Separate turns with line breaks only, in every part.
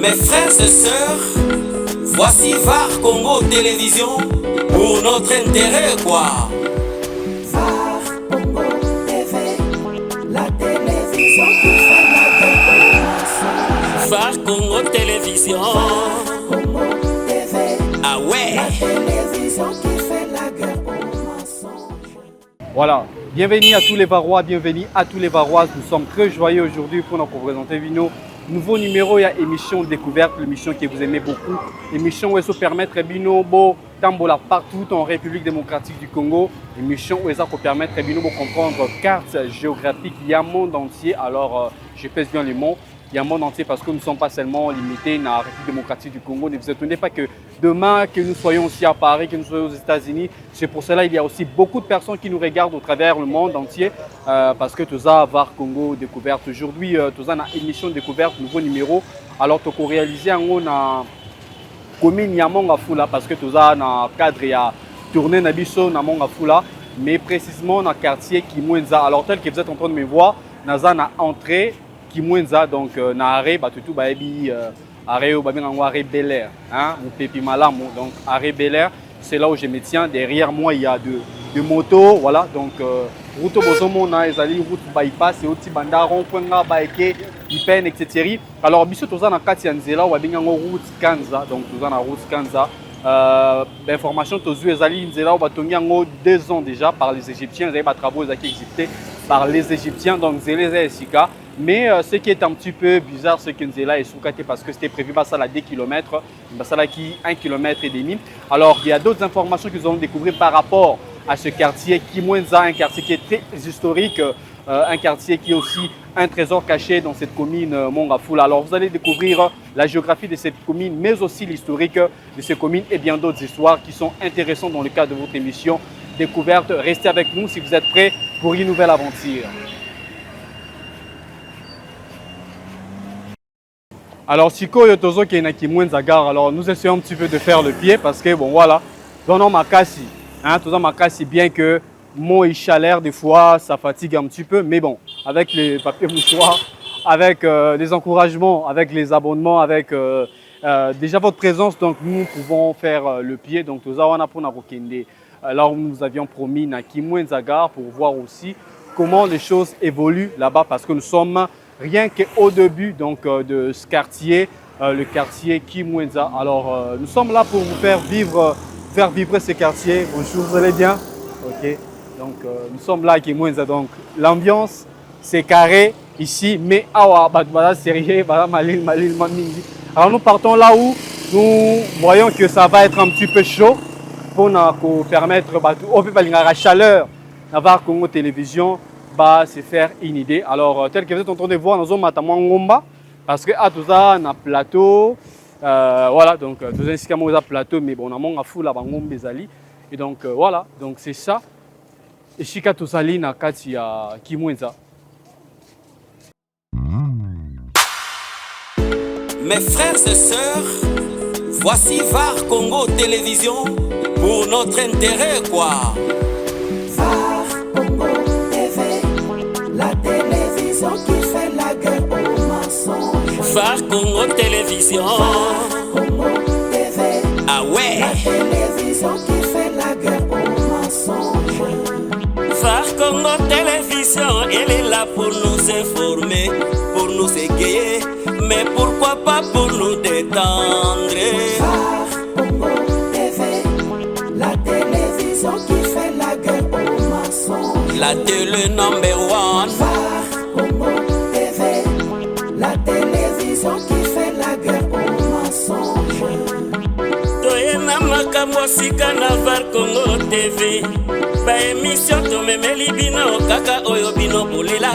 Mes frères et sœurs, voici VAR Congo Télévision pour notre intérêt quoi.
VAR Congo TV, la télévision qui fait la guerre.
VAR Congo Télévision.
VAR Congo TV,
ah ouais.
La télévision qui fait la guerre au mensonge.
Voilà, bienvenue à tous les Varois, bienvenue à tous les Varoises. Nous sommes très joyeux aujourd'hui pour nous présenter Vino. Nouveau numéro, il y a émission découverte, l'émission que vous aimez beaucoup. Émission où elle se permettre Bino Bo Tambola partout en République démocratique du Congo. Émission où elle se permettre Bino Bo comprendre carte géographique. Il y a un monde entier, alors je pèse bien les mots. Il y a un monde entier parce que nous ne sommes pas seulement limités dans la République démocratique du Congo. Ne vous étonnez pas que demain, que nous soyons aussi à Paris, que nous soyons aux États-Unis. C'est pour cela qu'il y a aussi beaucoup de personnes qui nous regardent au travers le monde entier parce que tout ça VAR Congo découverte. Aujourd'hui, tout ça, une émission découverte, nouveau numéro. Alors, tu as réalisé en commune Yamonga Fula parce que tout ça, dans le cadre, il y a tourné dans Bisso, Yamonga Fula, mais précisément dans le quartier Kimwenza. Alors, tel que vous êtes en train de me voir, dans la entrée. Kimwenza donc na arrêt batutu baebi arrêt au babin en arrêt Bel Air hein ou Pépi Malamu donc arrêt Bel Air c'est là où je me tiens. Derrière moi il y a de motos voilà donc route bozomo na ezali route bypass et oti banda rond point nga baeke ipen etc. Alors biso toza na kati ya nzela ou babin ngo route Kanza donc toza na route Kanza l'information tozu ezali nzela ou batongi ngo 2 ans déjà par les Égyptiens ezali ba travaux ezaki exécutés par les Égyptiens donc zélé esika. Mais ce qui est un petit peu bizarre, c'est que Nzela est sous-caté parce que c'était prévu à 2 km, qui 1,5 km. Alors, il y a d'autres informations que nous allons découvrir par rapport à ce quartier Kimwenza, un quartier qui est très historique, un quartier qui est aussi un trésor caché dans cette commune Mongafula. Alors, vous allez découvrir la géographie de cette commune, mais aussi l'historique de cette commune et bien d'autres histoires qui sont intéressantes dans le cadre de votre émission Découverte. Restez avec nous si vous êtes prêts pour une nouvelle aventure. Alors, Siko Yotozo qui est na Kimwenza Gare, alors nous essayons un petit peu de faire le pied parce que bon voilà, donnons ma casse, hein, tout ça ma casse bien que mon chaleur des fois ça fatigue un petit peu, mais bon, avec les papiers mouchoirs, avec les encouragements, avec les abonnements, avec déjà votre présence, donc nous pouvons faire le pied, donc tout ça on a pour Narokende. Alors nous avions promis na Kimwenza Gare pour voir aussi comment les choses évoluent là-bas parce que nous sommes rien qu'au début donc, de ce quartier, le quartier Kimwenza. Alors, nous sommes là pour vous faire vivre ce quartier. Bonjour, vous allez bien? Ok. Donc, nous sommes là à Kimwenza. Donc, l'ambiance, c'est carré ici, mais sérieux, alors, nous partons là où nous voyons que ça va être un petit peu chaud pour nous permettre la chaleur d'avoir Congo Télévision. Se faire une idée. Alors, tel que vous êtes en train de voir, nous sommes à Ngomba parce que à tout ça, on a plateau. Voilà, donc tout ça, c'est un plateau, mais bon, on a fou là, Ngomba Zali. Et donc, voilà, donc c'est ça. Et Chika Tosali, na kati ya Kimwenza.
Mes frères et sœurs, voici VAR Congo Télévision pour notre intérêt quoi.
VAR Congo TV, la télévision qui fait la guerre au mensonge.
VAR Congo Télévision.
VAR Congo TV,
ah ouais.
la télévision qui fait la guerre au mensonge.
VAR Congo Télévision, elle est là pour nous informer, pour nous égayer, mais pourquoi pas pour nous détendre.
VAR Congo TV, la télévision qui fait la guerre au mensonge.
La télé number 1.
VAR Congo TV, la télévision qui fait la guerre au mensonge.
Toyena makambo sika na VAR Congo TV. Ba émission to memeli bino kaka oyo bino bolela.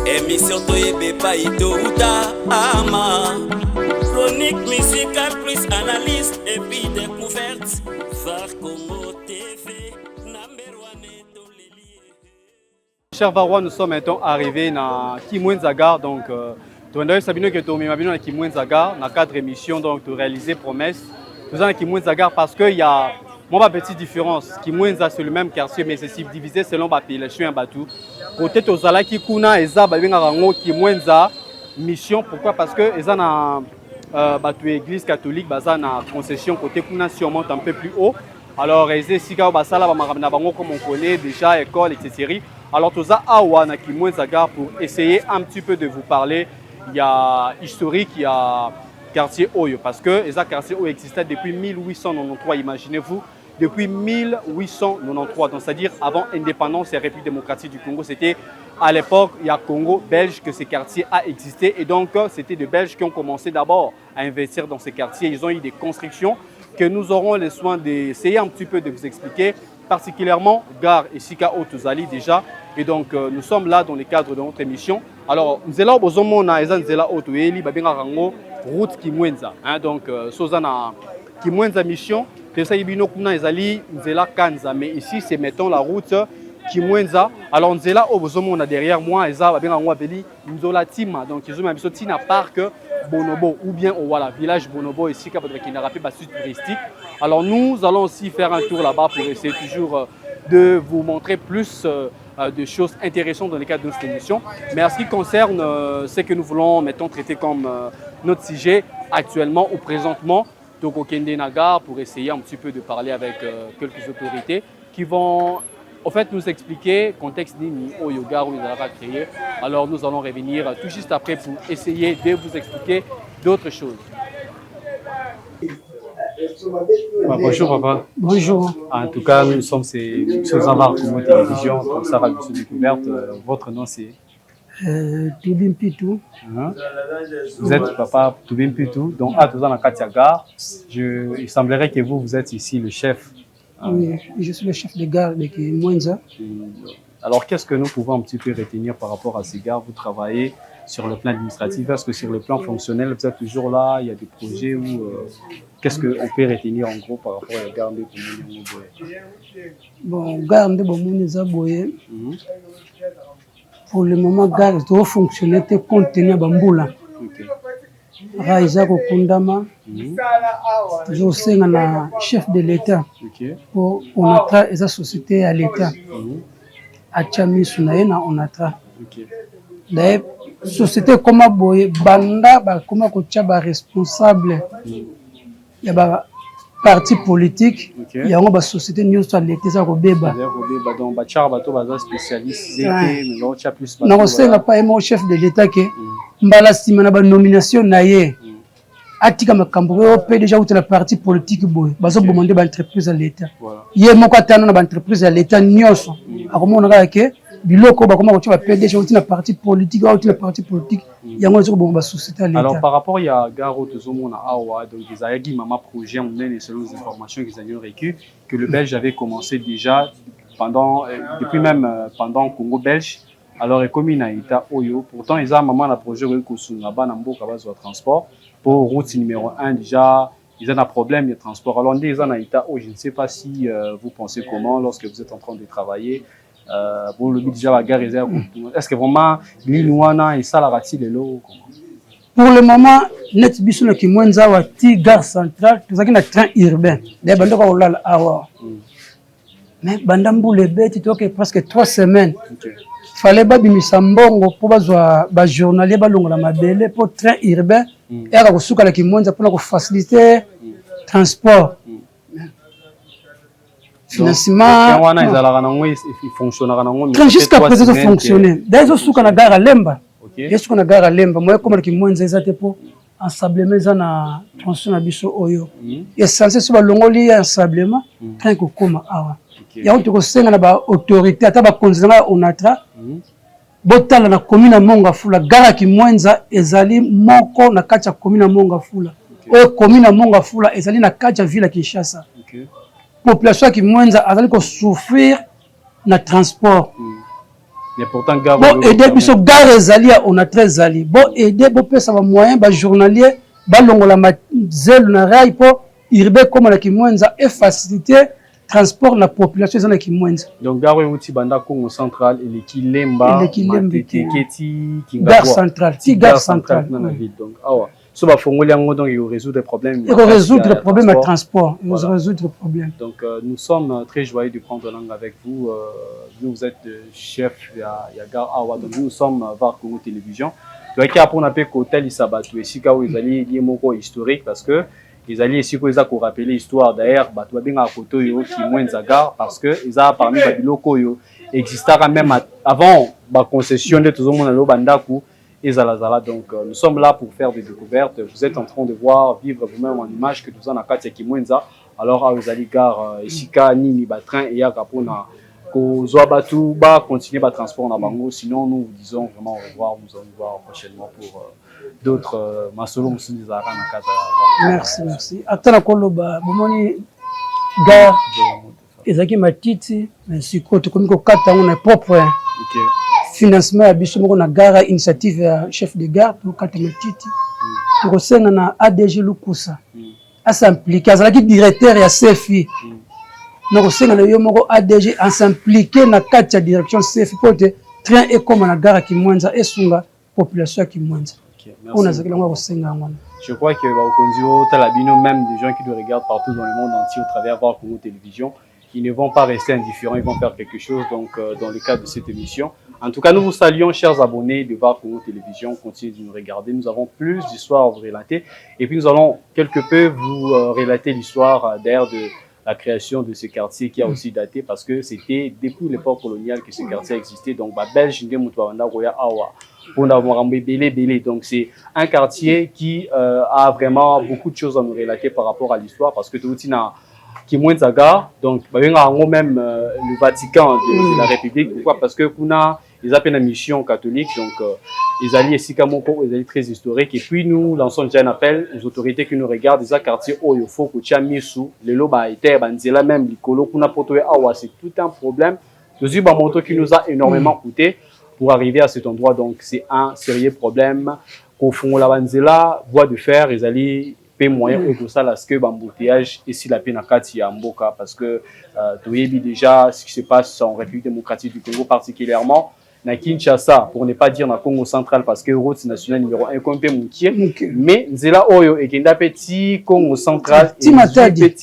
Émission to yebe pa ito uta ama. Chronique musicale plus analyse et puis découverte. VAR Congo TV number 1 to l'élite.
Chers Varois, nous sommes maintenant arrivés à Kimwenza Gare. Donc, tu as Sabino que tu as à Kimwenza Gare, dans 4 émissions, donc tu réalisé promesse. Nous sommes à Kimwenza Gare parce qu'il y a une petite différence. Kimwenza, c'est le même quartier, mais c'est divisé selon la population. Côté Tozala Kikuna, Eza, Kimwenza, mission. Pourquoi? Parce que Eza bato église catholique baza na concession côté kuna si on monte un peu plus haut. Alors eze sika basala ba makamna bango comme on connaît déjà école etc. Alors toza awa na Kimwenza Gare pour essayer un petit peu de vous parler. Il y a historique, il y a quartier Oyo parce que eza quartier Oyo existait depuis 1893, imaginez-vous. Depuis 1893, donc c'est-à-dire avant l'indépendance et la République démocratique du Congo, c'était à l'époque, il y a Congo belge que ce quartier a existé et donc c'était des Belges qui ont commencé d'abord à investir dans ces quartiers. Ils ont eu des constructions que nous aurons le soin d'essayer un petit peu de vous expliquer, particulièrement Gare et Sika Otuzali déjà. Et donc nous sommes là dans le cadre de notre émission. Alors, nous sommes là au Zomona, nous sommes là au Tueli, route Kimwenza. Donc, Sozana Kimwenza mission. Mais ici, c'est mettons la route Kimwenza. Alors, nous sommes là au Zomona derrière moi, Nzola Tima. Donc, ils ont mis Tina Park Bonobo ou bien au voilà, village Bonobo ici, qui n'a pas sud touristique. Alors, nous allons aussi faire un tour là-bas pour essayer toujours de vous montrer plus de choses intéressantes dans le cadre de cette émission. Mais en ce qui concerne ce que nous voulons, mettons, traiter comme notre sujet actuellement ou présentement, donc au Kende Nagar, pour essayer un petit peu de parler avec quelques autorités qui vont en fait nous expliquer le contexte au yoga où ils ont créé. Alors nous allons revenir tout juste après pour essayer de vous expliquer d'autres choses. Bonjour papa.
Bonjour.
En tout cas, nous sommes sur Avar Congo Télévision, comme ça, Radio Découverte. Votre nom c'est
Toubim Pitou.
Vous êtes papa Toubim Pitou, donc à tous en Katia Gare. Il semblerait que vous êtes ici le chef.
Oui, je suis le chef de gare de Kimwenza.
Alors, qu'est-ce que nous pouvons un petit peu retenir par rapport à ces gares? Vous travaillez sur le plan administratif, est-ce que sur le plan fonctionnel, vous êtes toujours là? Il y a des projets où qu'est-ce qu'on peut retenir en gros par rapport à la gare de Bomouni?
Bon, gare de Bomouni Zaboye. Pour le moment, gare doit fonctionner compte tenu de Bamboula. Raïza Kundama. Je suis un chef de l'État. Pour on a la société à l'État. Achami Sunaena on a d'ailleurs société comme Boye Banda comme Kochaba responsable. Il y a parti politique, il y a une société nous sur l'été ça Robeba.
Donc bachar bato baza spécialiste mais l'autre plus.
Non, c'est pas mon chef de l'État que mbala simana ba nomination naie. Atika makambo pe déjà outre la parti politique boy. Bazo bomonder ba entreprise à l'État. Yé moko atana na ba entreprise à l'État nyonso. Akomona ke biloko ba koma ko PDG outre la parti politique outre la parti politique. Yango zo bomba société à l'État.
Alors par rapport il y a Garo Tozomona Awa donc ils ayagi mama projet on est selon les informations qu'ils avaient recueillies que le Belge avait commencé déjà depuis même pendant Congo belge. Alors comme il a été Oyo pourtant ils ont maman la projet ko sunga ba na mboka ba zo transport pour route numéro 1 déjà ils ont un problème de transport. Alors ils ont été je ne sais pas si vous pensez comment lorsque vous êtes en train de travailler pour le but déjà la gare est-ce que vraiment l'Inouana et ça la rati les lots?
Pour le moment net biso na Kimwenza wa ti gare centrale tozaki na train urbain de bandoko olala awa mais bandambu le bête toke presque 3 semaines. Fallait babimisa mbongo pour bazwa ba journalier balongola mabele pour train urbain et aka kosuka la Kimwenza pour faciliter transport. Financement jusqu'à présent ça fonctionne. D'ailleurs suka na gare Lemba. Yesu na gare Lemba moi comme la Kimwenza ezate pour ensablement za na tronçon na biso oyo. Essentiel sur balongoli ensablement train ko koma awa. Ya on te kosenga na ba autorité ata ba konzanga onatra. Botala na commune Monga Fula gare Kimwenza ezali moko na kati ya commune Monga Fula. O commune Monga Fula ezali na kati ya ville Kinshasa. Population Kimwenza azali ko souffrir na transport.
Mais pourtant gare
bon aider biso gare ezali on a très ali. Bon aider bo pesa ba moyen ba journalier ba longola ma zelu na rail po irbe comme na Kimwenza et faciliter transport la population ezana Kimwenza.
Donc gare outi banda Congo central et Kilemba Keti
gare centrale, gare centrale
dans la ville. Donc awa so ba fongoli yango donc il résout des problèmes.
Il résoudre le problème de transport, il résoudre le problème.
Donc nous sommes très joyeux de prendre langue avec vous. Vous êtes chef il y a gare awa donc nous sommes Var Congo Télévision. donc il y a pour n'appeler hôtel Isabatu ici quand ils allaient lier moko historique parce que ils allaient ici quoi ils a qu'on rappeler l'histoire d'ailleurs bah toi bien à côté yo qui moins Zagar parce que ils a parmi babiloko yo existait même avant la concession de tout le monde à Bandaku et Zalazala. Donc nous sommes là pour faire des découvertes. Vous êtes en train de voir vivre vous-même en image que nous en avons qui Kimwenza. Alors à vous allez gare Isika Nini Batrin et à Kapona Kozwabatu ba continuer le transport dans Bango. Sinon nous vous disons vraiment au revoir. Nous allons voir prochainement pour d'autres Masolo Moussouizara na Kaza.
Merci, merci. Attends Koloba, bomoni gare ezaki matiti mais siko to komiko kata on est propre.
OK.
Financement à biso moko na gare initiative ya chef de gare pour kata matiti. Pour senga na ADG Lukusa. A s'impliquer azalaki directeur ya CFI. Donc senga na yo moko ADG a s'impliquer na kata direction CFI pour te train et comme na gare ki mwenza esunga population ki mwenza. On a zaki lango senga ngwana.
Je crois que au Talabino, même des gens qui nous regardent partout dans le monde entier au travers de Var Congo Télévision, ils ne vont pas rester indifférents, ils vont faire quelque chose donc, dans le cadre de cette émission. En tout cas, nous vous saluons, chers abonnés de Var Congo Télévision. Continuez de nous regarder. Nous avons plus d'histoires à vous relater. Et puis, nous allons quelque peu vous relater l'histoire d'ailleurs de la création de ce quartier qui a aussi daté parce que c'était depuis l'époque coloniale que ce quartier existait. Donc, Belge, donc c'est un quartier qui a vraiment beaucoup de choses à nous relater par rapport à l'histoire parce que tout qui est moins Zagar, donc même le Vatican de la République. Pourquoi? Parce que ils appellent la mission catholique, donc ils allaient ici Kamoko, ils allaient très historique. Et puis nous lançons déjà un appel aux autorités qui nous regardent, des quartiers où il faut que tu aies mis sous les loba été, banzela même l'icolo, kuna potoé awa, c'est tout un problème. C'est un moto qui nous a énormément coûté pour arriver à cet endroit, donc c'est un sérieux problème. Au fond la banzela, voie de fer, ils allaient payer moyen et tout ça, là, ce que l'embouteillage ici la peine à Kati à Mboka, parce que tu as déjà ce qui se passe en République démocratique du Congo particulièrement. Na Kinshasa, pour ne pas dire na Congo central, parce que route nationale numéro 1, mais Nzela Oyo et Kenda Petit, Congo central,
Timatadi.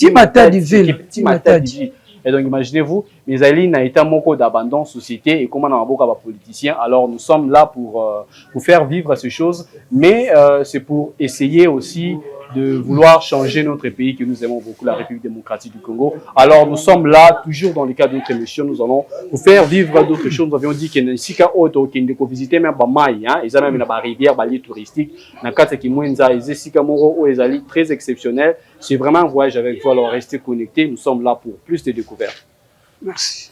Et donc imaginez-vous, mes alliés n'a été moko d'abandon société et comment on a beaucoup de politiciens. Alors nous sommes là pour faire vivre ces choses, mais c'est pour essayer aussi de vouloir changer notre pays que nous aimons beaucoup, la République démocratique du Congo. Alors nous sommes là, toujours dans le cadre de notre émission, nous allons vous faire vivre d'autres choses. Nous avions dit qu'il y a un sika auto qui est visiter même Bamaï, hein, ils ont même une rivière, bali touristique, na kata ki mwenza, ils sika moro ou ils très exceptionnel. C'est vraiment un voyage avec vous, alors restez connectés. Nous sommes là pour plus de découvertes.
Merci.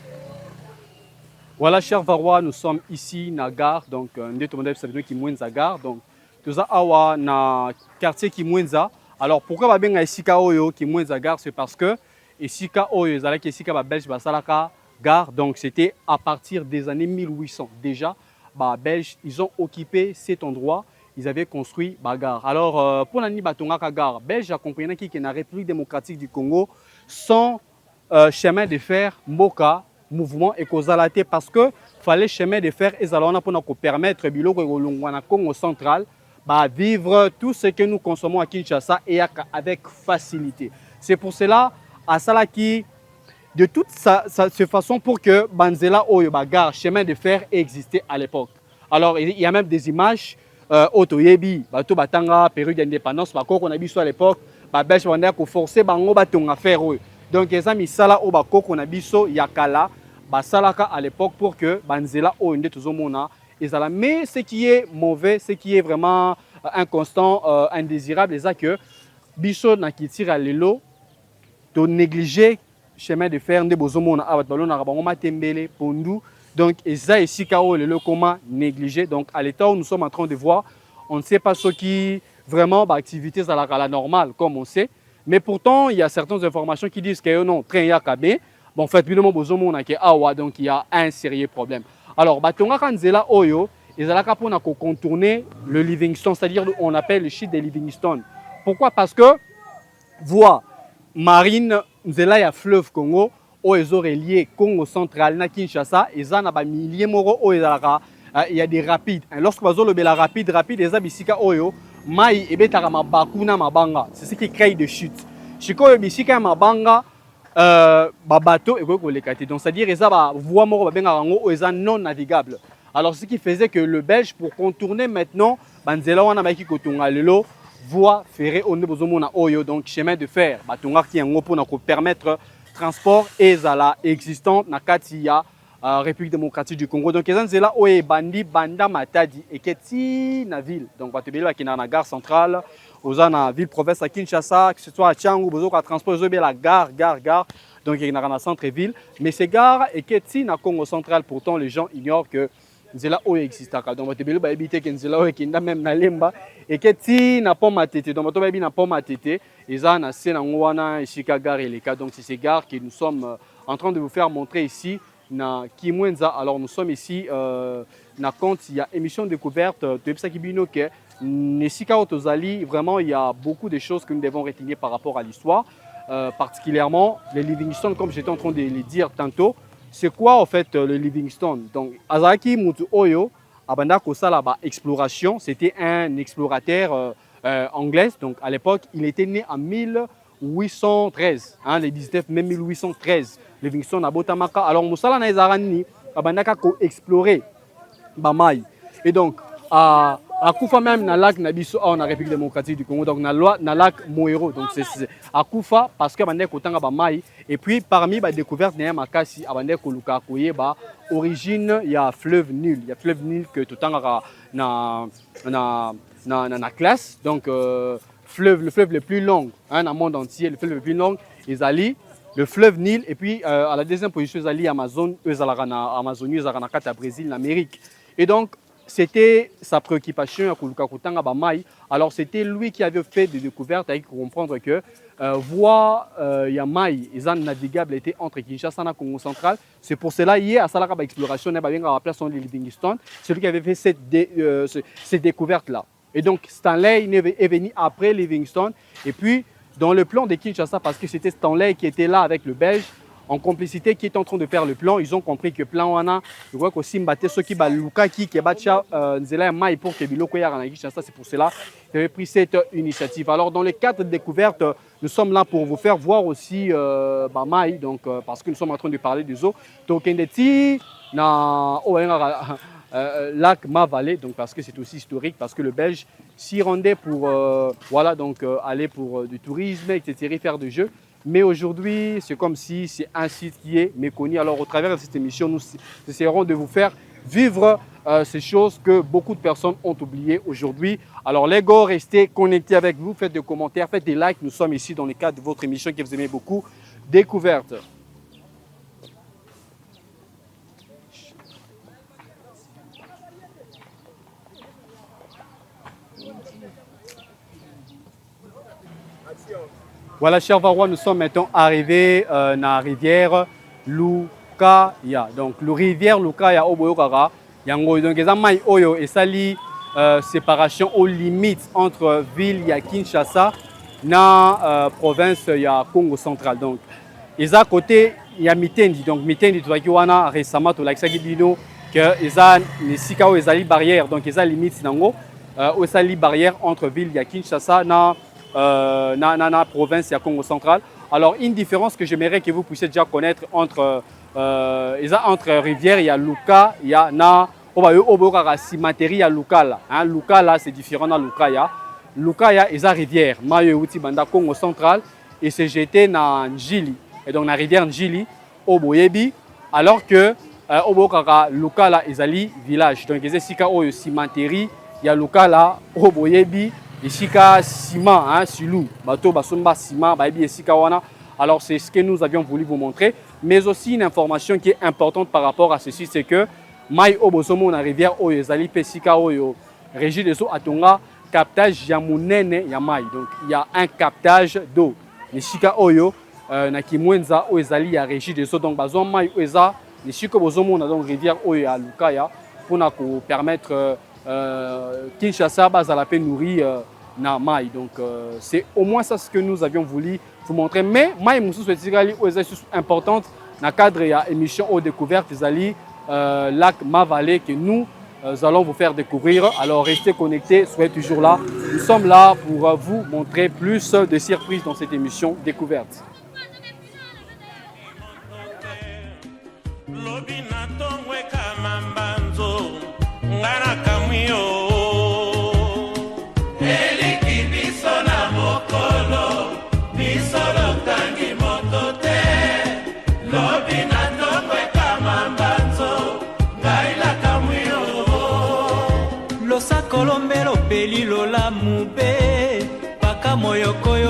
Voilà, chers Varois, nous sommes ici na gare, donc nous sommes qui mwenza gare, donc tout ça awa na quartier Kimwenza. Alors pourquoi ba benga Isika Oyo Kimwenza gare, c'est parce que Isika Oyo ezalaki Isika ba Belge basalaka gare, donc c'était à partir des années 1800 déjà ba Belge ils ont occupé cet endroit, ils avaient construit ba gare. Alors pour nani batongaka gare Belge a compris que na République démocratique du Congo sans chemin de fer Mboka mouvement ekozalate parce que fallait chemin de fer ezalona pour permettre biloko kolongwa na Congo central bah, vivre tout ce que nous consommons à Kinshasa et avec facilité. C'est pour cela, à Salaki, de toute cette façon pour que Banzela Oyo Bagar, chemin de fer, existait à l'époque. Alors, il y a même des images, Otoyebi, Bato Batanga, période d'indépendance, Bako qu'on a vu à l'époque, Babèche Wanda, qu'on forçait Bango Baton à faire. Donc, les amis, Sala Obako qu'on a vu Yakala, Basalaka à l'époque pour que Banzela Oyo Ndetuzomona. Mais ce qui est mauvais, ce qui est vraiment inconstant, indésirable, c'est que Bicho n'a qui tire à l'élo, de négliger chemin de fer, de bozomon à Abatbalon, à Rabangoma Tembele, Pondu. Donc, et ça ici, Kao, le comment négliger. Donc, à l'état où nous sommes en train de voir, on ne sait pas ce qui vraiment activités à la normale, comme on sait. Mais pourtant, il y a certaines informations qui disent que non, train yakabé. Bon, en fait, évidemment, bozomon a qui awa, donc il y a un sérieux problème. Alors, Batonga Kanzela Oyo, ils ont contourner le Livingstone, c'est-à-dire on appelle le site de Livingstone. Pourquoi? Parce que, voie marine, Nzela y a fleuve Congo, où ils ont relié Congo central, na Kinshasa, ils ont un millier moro, il y a des rapides. Lorsque vous avez la rapide, ils ont bisika Oyo, mai et betarama bakuna mabanga. C'est ce qui crée des chutes. Chiko bisika mabanga. Bateau et donc c'est-à-dire ils ont voie non navigable. Alors ce qui faisait que le Belge pour contourner maintenant banzela wana ba ki kotunga lelo voie ferrée on bozomona oyo donc chemin de fer batunga ki yango pour na ko permettre transport ezala existant na kati ya République démocratique du Congo. Donc, ils là où bandi banda matadi et keti na ville. Donc, batubeli qui na gare centrale, aux na ville province à Kinshasa, que ce soit à Tchangou, besoin de transport, ils la gare. Donc, il y a na centre ville. Mais ces gares et keti na Congo central, pourtant les gens ignorent que nzela oyo existe. Donc, batubeli ba habiter que nzela oyo kinda même na lemba et keti na pas matete. Donc, batubeli na pas matete. Ils ont na sena ngwana ishika gare et les cas. Donc, c'est ces gares que nous sommes en train de vous faire montrer ici. Na Kimwenza. Alors nous sommes ici na compte il y a émission découverte de Psakibino que Nesika Otozali vraiment il y a beaucoup de choses que nous devons retenir par rapport à l'histoire particulièrement les Livingstone comme j'étais en train de le dire tantôt. C'est quoi en fait le Livingstone? Donc Azaki Mutu Oyo abanda kosala ba exploration, c'était un explorateur anglais. Donc à l'époque il était né en 1813 hein, les 19 même 1813 Livingstone à Botamaka. Alors Moussala na ezarani abandaka ko explorer Bamai. Et donc à Koufa même na lac Nabiso en République démocratique du Congo donc na loi na lac Moero donc c'est à Koufa parce que abandaka kotanga Bamai et puis parmi ba découverte na makasi abandaka koluka koyeba origine il y a fleuve Nil que totanga na classe donc le fleuve le plus long hein, dans le monde entier le fleuve le plus long Ezali le fleuve Nil et puis à la deuxième position Ezali Amazon Amazonie Ezala kata Brésil l'Amérique et donc c'était sa préoccupation à koluka kotanga ba mai alors c'était lui qui avait fait des découvertes avec comprendre que voie ya mai ezan navigable était entre Kinshasa et Congo central c'est pour cela hier à salaka ba exploration na ba benga place on Livingstone c'est lui qui avait fait cette découverte là. Et donc Stanley est venu après Livingstone. Et puis dans le plan de Kinshasa, parce que c'était Stanley qui était là avec le Belge, en complicité, qui est en train de faire le plan, ils ont compris que le plan wana, je crois que Simbate, ceux qui baluka qui bacha nzela mai pour que biloko ya na Kinshasa, c'est pour cela qu'ils avaient pris cette initiative. Alors dans le cadre de découverte, nous sommes là pour vous faire voir aussi Bamai, donc parce que nous sommes en train de parler des eaux. Donc Ndeti na lac Mavalé, donc parce que c'est aussi historique, parce que le Belge s'y rendait pour voilà donc aller pour du tourisme, etc., faire des jeux. Mais aujourd'hui, c'est comme si c'est un site qui est méconnu. Alors au travers de cette émission, nous essaierons de vous faire vivre ces choses que beaucoup de personnes ont oubliées aujourd'hui. Alors les gars, restez connectés avec vous, faites des commentaires, faites des likes. Nous sommes ici dans le cadre de votre émission que vous aimez beaucoup, Découverte. Voilà, chers Varois, nous sommes maintenant arrivés dans la rivière Lukaya. Donc, la rivière Lukaya au Boyokara, yango donc les amai oyo et sali séparation aux limites entre ville ya Kinshasa na province ya Congo central. Donc, ils à côté il y a Mitendi. Donc, Mitendi tu vois qui wana récemment to l'accès bino que ils a les sikao ils ali barrière. Donc, ils a limite nango au sali barrière entre ville ya Kinshasa na na province et à Congo central. Alors une différence que j'aimerais que vous puissiez déjà connaître entre rivières, il y a Luka, il y a na cimenterie, il y a Luka là. Hein, Luka là c'est différent de Lukaya. Lukaya il y a rivière, Mayo Uti Banda Congo central et c'est jeté na Njili. Et donc la rivière Njili au Boyebi alors que au Luka là il y a village. Donc il y a sika o cimenterie, il y a Luka là au Boyebi. Isika ciment, hein, silou, bateau, basomba, ciment, baïbi, isika wana. Alors c'est ce que nous avions voulu vous montrer. Mais aussi une information qui est importante par rapport à ceci, c'est que Mai Obosomo na rivière Oyo, Zali Pesika Oyo, Régie des eaux Atonga, captage Yamunene Yamai. Donc il y a un captage d'eau. Nishika Oyo, na Kimwenza Oyo Zali ya Régie des eaux. Donc Bazon Mai Oeza, Nishika Bosomo na donc rivière Oyo à Lukaya pour nous permettre Kinshasa bazala pe nourrir na mai. Donc c'est au moins ça ce que nous avions voulu vous montrer. Mais mai mususu etikali oza importante na cadre ya émission aux découvertes ezali lac Mavalé que nous allons vous faire découvrir. Alors restez connectés, soyez toujours là. Nous sommes là pour vous montrer plus de surprises dans cette émission découverte.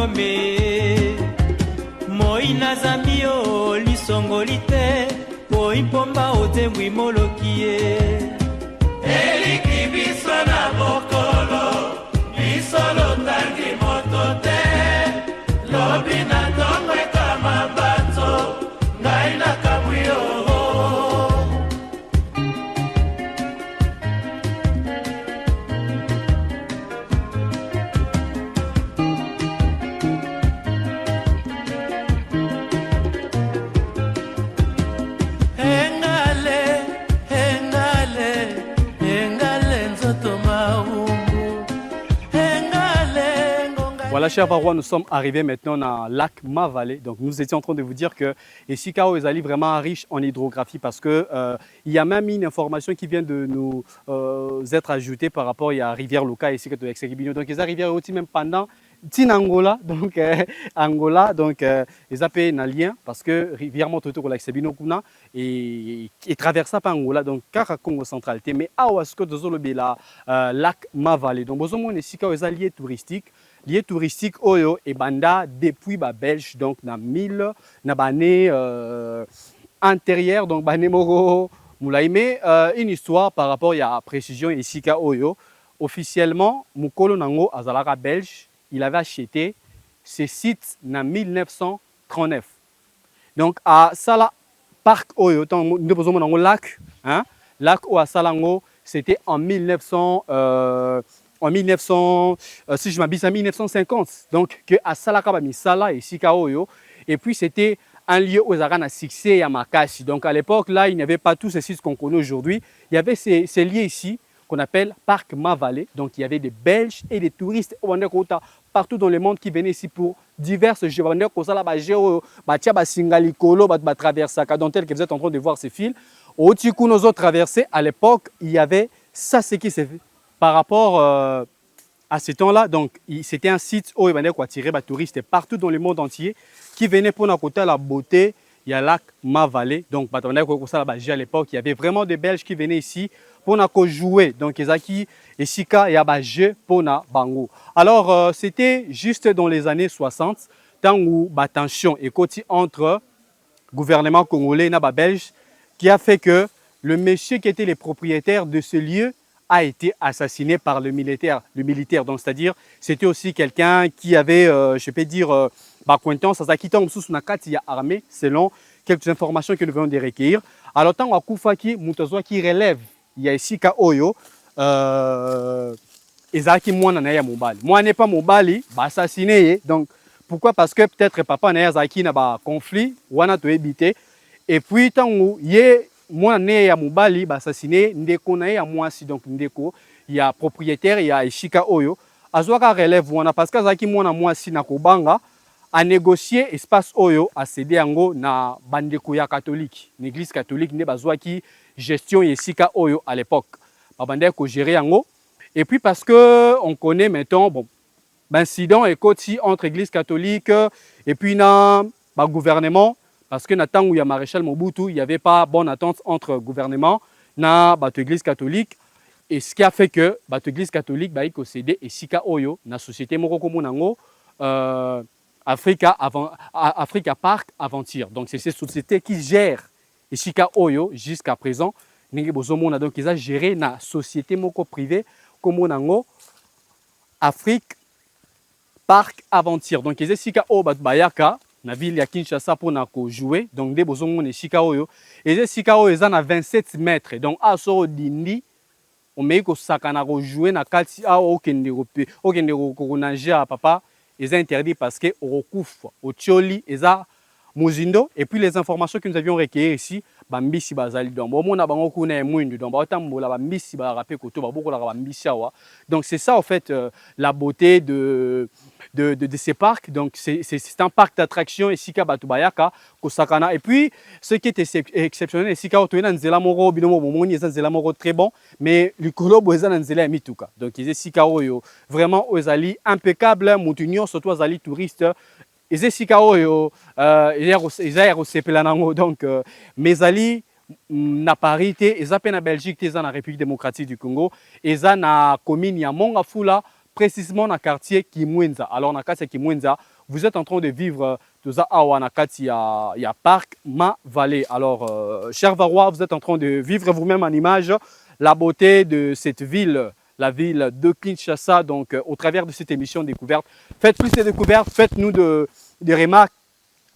me moi nazambi o lisongoli te po impomba otembwi moloki ye eliki biso na bokolo biso lotangi moto te lobi na ntongo ekama bato ngai nakamwi yo.
Voilà, chers Varois, nous sommes arrivés maintenant dans le lac Mavale. Donc, nous étions en train de vous dire que Esikao est vraiment riche en hydrographie parce que il y a même une information qui vient de nous être ajoutée par rapport à la rivière Luka ici que de donc, la rivière aussi même pendant Angola, donc Angola, donc ils appellent un lien parce que rivière Mototo pour l'Axebino Kuna et traverse par Angola, donc car Congo central. Mais à Ouasko de Zolobela, lac Mavale. Donc, vous avez Esikao est allié touristique. Lié touristique oyo et banda depuis ba belge donc na 1000 na bané antérieure donc bané moro moulaime une histoire par rapport à la précision ici ka oyo officiellement mukolo nango azalaka belge il avait acheté ce site en 1939 donc à Sala Parc oyo nous posons nango lac hein lac ou à Salango c'était en 1900 si je m'abuse en 1950, donc que à Salaka Misala et Sikaoyo, et puis c'était un lieu où ils avaient un succès à Makassi. Donc à l'époque là, il n'y avait pas tous ces sites qu'on connaît aujourd'hui. Il y avait ces lieux ici qu'on appelle Parc Mavale. Donc il y avait des Belges et des touristes partout dans le monde qui venaient ici pour diverses jeux. Donc vous êtes en train de voir ces fils. Au Tikou, nous autres traversés, à l'époque, il y avait ça, ce qui s'est fait. Par rapport à ce temps-là, donc c'était un site où il y avait des touristes partout dans le monde entier qui venaient pour côté la beauté. Il y a le lac Mavale. Donc à l'époque, il y avait vraiment des Belges qui venaient ici pour jouer. Donc ils ont ici il y a des jeux pour Bango. Alors c'était juste dans les années 60, tant où la tension est entre le gouvernement congolais et les Belges qui a fait que le monsieur qui était le propriétaire de ce lieu a été assassiné par le militaire. Donc, c'est-à-dire, c'était aussi quelqu'un qui avait, je peux dire, acquaintance à Zakita sous une armée, selon quelques informations que nous venons de recueillir. Alors, tant que Koufaki, Moutazwa qui relève, il y a ici Kaoyo, Ezaki Mouana Naya Mobali. Moi, n'est pas Mobali, assassiné. Donc, pourquoi? Parce que peut-être papa Naya Zaki n'a pas conflit, ou a tout évité. Et puis, tant que moi né ya mobali ba assassiné ndeko na ya mwasi donc ndeko ya propriétaire ya Ishika oyo azwaka relève wana parce que azaki mwana mwasi na kobanga a négocier espace oyo a cédé yango na bandeko ya catholique l'église catholique ne bazwaki gestion ya Ishika oyo à l'époque ba bandeko gérer yango et puis parce que on connaît maintenant bon incident et côté entre église catholique et puis na ba gouvernement. Parce que dans où il y a maréchal Mobutu, il n'y avait pas bonne attente entre le gouvernement et l'église catholique. Et ce qui a fait que l'église catholique a cédé et Sika Oyo, la société Moroko Monango, Africa Park Aventure. Donc c'est cette société qui gère Sika Oyo jusqu'à présent. Donc ils ont géré la société Moko privée comme Monango, Afrique Park Aventure. Donc ils ont Sika Oyo Bayaka. Na ville ya Kinshasa pour jouer donc des bozongo ne Sika oyo et Sika oyo eza na 27 mètres donc à so dindi on met ko sakana ko jouer na kati a okende ko nager papa ils interdit parce que au recouf au tioli eza mozindo et puis les informations que nous avions recueillies ici bambisi bazali donc bon na bango kuna mwindu donc ba tambola bambisi ba rapé koto ba boko la bambisi awa donc c'est ça en fait la beauté de ces parcs. Donc c'est un parc d'attraction ici à Batubayaka, Kosakana. Et puis ce qui est exceptionnel ici à Otoyena Nzela Moro, Binomo Momoni, Nzela Moro très bon, mais le Kolobo est Nzela Mituka. Donc ils ici à Oyo vraiment aux ali impeccable, Moutinho surtout aux ali touristes. Ils ici à Oyo ils aient au donc mes ali na parité, ils appellent en Belgique, ils sont en République démocratique du Congo, ils sont na commune ya Mongafula. Précisément dans le quartier Kimwenza. Alors, dans le quartier Kimwenza, vous êtes en train de vivre Toza Awanakati, il y a Parc Ma Vallée. Alors, chers Varois, vous êtes en train de vivre vous-même en image la beauté de cette ville, la ville de Kinshasa. Donc, au travers de cette émission découverte, faites plus de découvertes, faites-nous des remarques,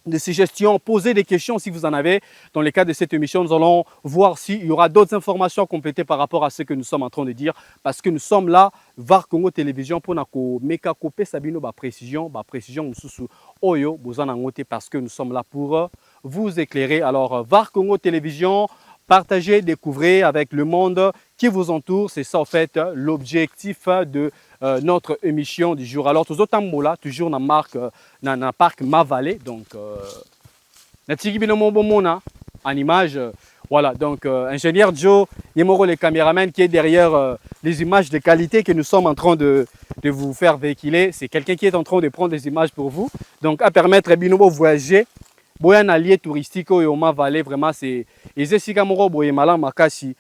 des suggestions, posez des questions si vous en avez. Dans le cadre de cette émission, nous allons voir s'il y aura d'autres informations complétées par rapport à ce que nous sommes en train de dire. Parce que nous sommes là, VAR Congo Télévision, pour nous meka kopé sabino ba précision sous oyo bozana ngote, parce que nous sommes là pour vous éclairer. Alors VAR Congo Télévision, partagez, découvrez avec le monde qui vous entoure. C'est ça en fait l'objectif de notre émission du jour. Alors tous autant mola toujours dans marque dans Parc Ma Vallée. Donc natiki binomo bomona en image. Voilà, donc ingénieur Joe Yemoro, le caméraman qui est derrière les images de qualité que nous sommes en train de vous faire véhiculer. C'est quelqu'un qui est en train de prendre des images pour vous. Donc à permettre binomo voyager. Boya un allié touristique au Ma Vallée, vraiment c'est Ezesika Moro Boye Malam Makasi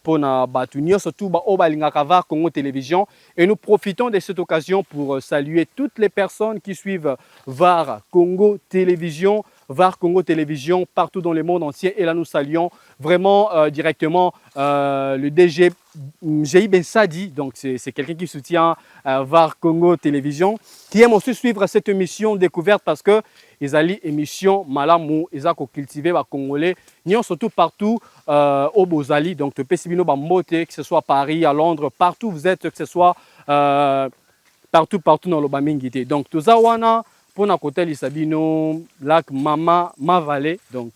pour na Batunio, surtout au Balingaka VAR Congo Télévision. Et nous profitons de cette occasion pour saluer toutes les personnes qui suivent VAR Congo Télévision. VAR Congo Télévision partout dans le monde entier. Et là, nous saluons vraiment directement le DG Jai Ben Sadi. Donc, c'est quelqu'un qui soutient VAR Congo Télévision, qui aime aussi suivre cette émission découverte parce que ils allaient émission Malamou, ils ont cultivé les Congolais, ils surtout partout au Bozali. Donc, le Pessibino Bambote, que ce soit à Paris, à Londres, partout vous êtes, que ce soit partout dans le Bamingité. Donc, tout ça, pour notre hôtel Isabino, lac Mama, Ma Vallée. Donc,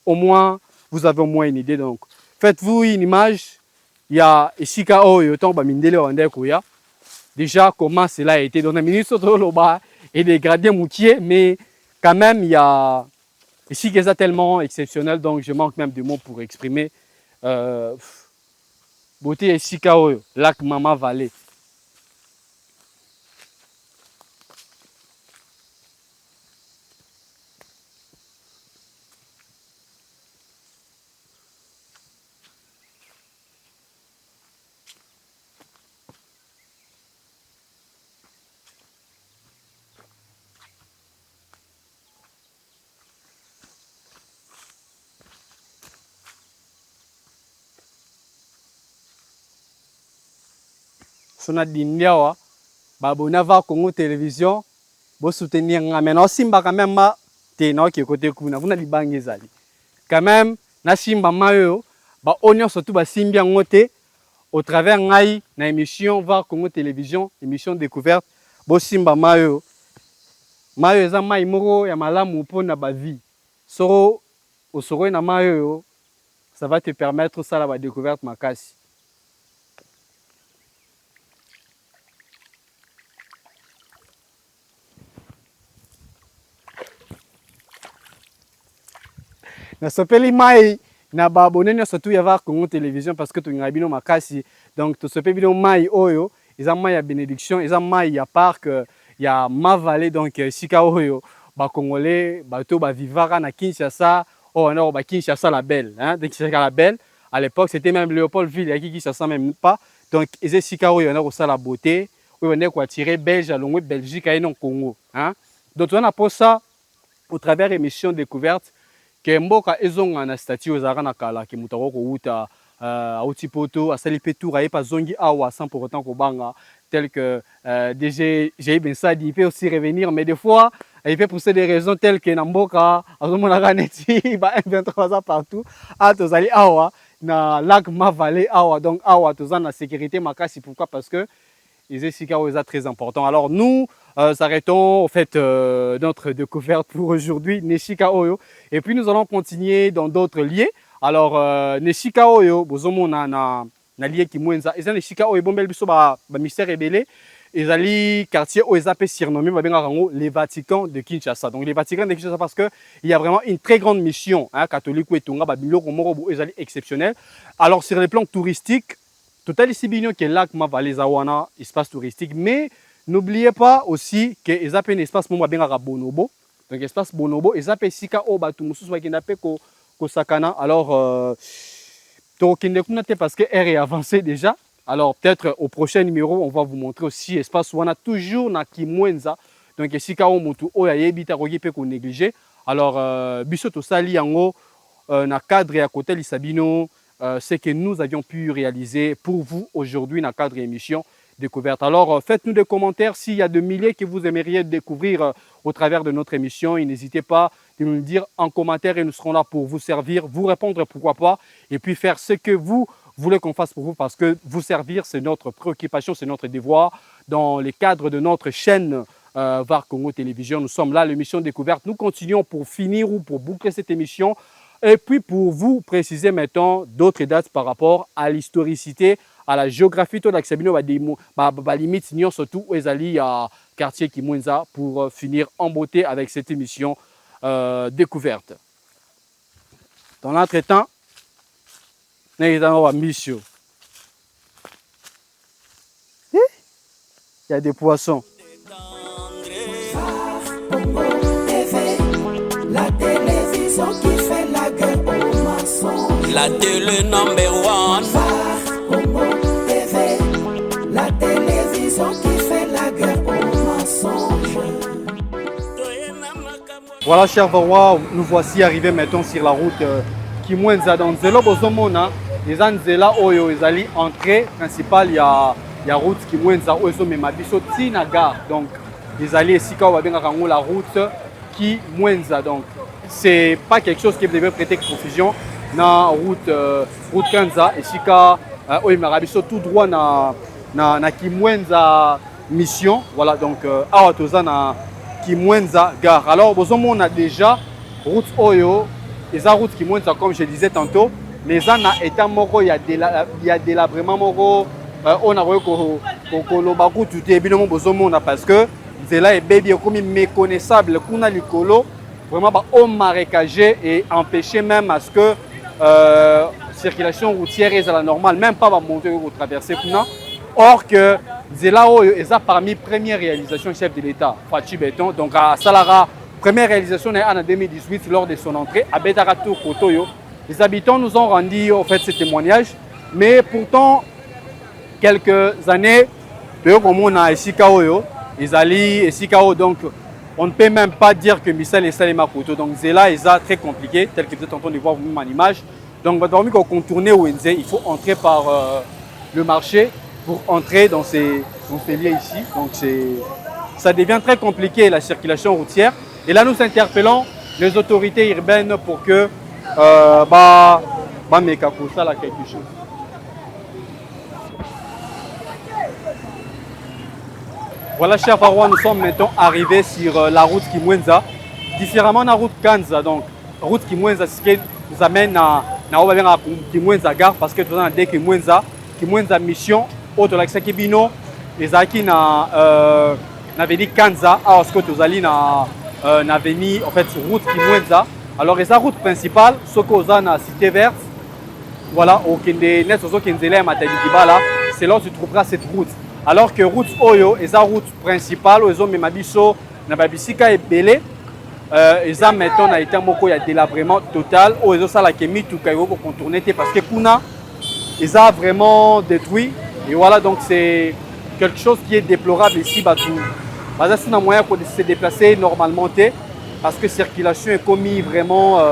au moins, vous avez au moins une idée. Donc, faites-vous une image. Il y a Ishika Oyo, Mindele Wande Kouya. Déjà, comment cela a été dans la ministre de l'Oba et des gradés moutiers, mais quand même, il y a ici qui est tellement exceptionnel, donc je manque même de mots pour exprimer beauté Ishika Oyo, lac Mama Vallée. Sona dindiawa babona VAR Congo Télévision bo soutenir nga maintenant simba quand même ma te na ki côté kuna vuna libangi ezali quand même na simba mayo ba onyo surtout ba simbi ngote au travers ngai na émission VAR Congo Télévision, émission découverte bo simba mayo eza mai moko ya malamu pona ba vie soro osoro na mayo, ça va te permettre ça la ba découverte makasi. Na sopeli mai na babonene surtout ya VAR Congo Télévision parce que tu ngabino makasi, donc to sopeli bino mai oyo eza mai ya bénédiction, eza mai ya parc ya Ma Vallée. Donc sika oyo ba congolais bato ba vivara na Kinshasa oh non ba Kinshasa la belle hein, donc Kinshasa la belle à l'époque c'était même Léopoldville ya Kinshasa même pas. Donc eza sika oyo na ko ça la beauté oyo ne ko attirer belge à longwe Belgique et non Congo hein. Donc on a pour ça au travers émission découverte que mboka ezonga na statut ozara na kala ki mutako ko uta auti poto asali pe tour aye pa zongi awa sans pour autant ko banga tel que DG j'ai ben ça dit peut aussi revenir, mais des fois il peut pousser des raisons telles que na mboka azomona ganeti ba 23 ans partout a tozali awa na lac Ma Vallée awa, donc awa tozana sécurité makasi. Pourquoi? Parce que les Esika est très important. Alors nous s'arrêtons au fait notre découverte pour aujourd'hui, Neshika Oyo. Et puis nous allons continuer dans d'autres lieux. Alors Neshika Oyo, bozomo na lieu qui mwenza. Et ça Neshika Oyo bombel biso ba mystère rebelle. Et ali quartier où ils appellent surnommé les Vatican de Kinshasa. Donc les Vatican de Kinshasa parce que il y a vraiment une très grande mission hein, catholique ou etonga ba biloko moko ezali exceptionnel. Alors sur les plans touristiques, total ici bignon que lac Ma Vallée zawana espace touristique, mais n'oubliez pas aussi que ils appellent espace mo bengaka Bonobo. Donc espace Bonobo ils appellent sika o batu mususu ba kindape ko sakana. Alors to kinde kuna te parce que R est avancé déjà. Alors peut-être au prochain numéro, on va vous montrer aussi espace où on a toujours na Kimwenza. donc esika o mutu o ya yebita ko gipe ko négliger. Alors biso to sali yango na cadre à côté Sabino, ce que nous avions pu réaliser pour vous aujourd'hui dans le cadre émission découverte. Alors faites-nous des commentaires s'il y a de milliers que vous aimeriez découvrir au travers de notre émission, et n'hésitez pas de nous le dire en commentaire et nous serons là pour vous servir, vous répondre pourquoi pas, et puis faire ce que vous voulez qu'on fasse pour vous, parce que vous servir c'est notre préoccupation, c'est notre devoir dans le cadre de notre chaîne VAR Congo Télévision. Nous sommes là, l'émission découverte. Nous continuons pour finir ou pour boucler cette émission. Et puis pour vous préciser maintenant d'autres dates par rapport à l'historicité, à la géographie de l'Axabino, limite surtout où ils à quartier Kimwenza pour finir en beauté avec cette émission découverte. Dans l'entretemps, il y a des poissons.
La télévision qui fait la guerre aux mensonges.
La télé number one.
TV, la télévision qui fait la guerre aux mensonges.
Voilà, chers Varois, nous voici arrivés maintenant sur la route Kimwenza. Dans Zelo Bozomona, les Anzela Oyo, ils allaient entrée principale, il y a route Kimwenza, Oyo Memabiso Tinaga. Donc, ils allaient ici quand on va bien la route Kimwenza. Donc, c'est pas quelque chose qui devait prêter confusion. Na route Kanza, ici quand on Merabiso tout droit na Kimwenza mission. Voilà, donc, Awatoza na Kimwenza gare. Alors, on a déjà route Oyo, et la route Kimwenza, comme je disais tantôt, les gens étant moro, il y a délabrement moro, on a vu que le route tout est bien parce que c'est là et baby comme méconnaissable, qu'on a l'écolo, vraiment au marécager et empêcher même à ce que circulation routière est à la normale, même pas monter ou traverser. Or que c'est là où ils ont parmi les premières réalisations chef de l'État, Fatou Béton. Donc à Salara, première réalisation en 2018 lors de son entrée à Betarato Kotoyo. Les habitants nous ont rendu en fait ce témoignage, mais pourtant quelques années, on a Isikao, ils allaient Isikao, donc on ne peut même pas dire que Michel et Salema Koto. Donc c'est là, ils sont très compliqué, tel que vous êtes en train de voir vous-même en image. Donc vous avez contourner Wenze, il faut entrer par le marché pour entrer dans ces lieux ici. Donc ça devient très compliqué la circulation routière. Et là nous interpellons les autorités urbaines pour que Mekako là quelque chose. Voilà, chers Varois, nous sommes maintenant arrivés sur la route Kimwenza, différemment de la route Kanza. Donc, route Kimwenza, c'est ce qui nous amène à Kimwenza gare, parce que nous avons dit Kimwenza mission, autre l'accès Kibino, les Aki na dit Kanza, alors ce que nous allons na veni en fait route Kimwenza. Alors, la route principale, ce que nous avons cité verte, voilà, au Kende Net, au Kenzele Matadikibala, c'est là où tu trouveras cette route. Alors que route Oyo est la route principale, ils ont même abisso, Nababisika et Belé, ils ont maintenant été moko ya délabrement total, ils ont ça la kemi tout kayo pour contourner parce que Kuna, ils ont vraiment détruit. Et voilà, donc c'est quelque chose qui est déplorable ici, Batou. Parce que c'est un moyen pour se déplacer normalement, parce que la circulation est commis vraiment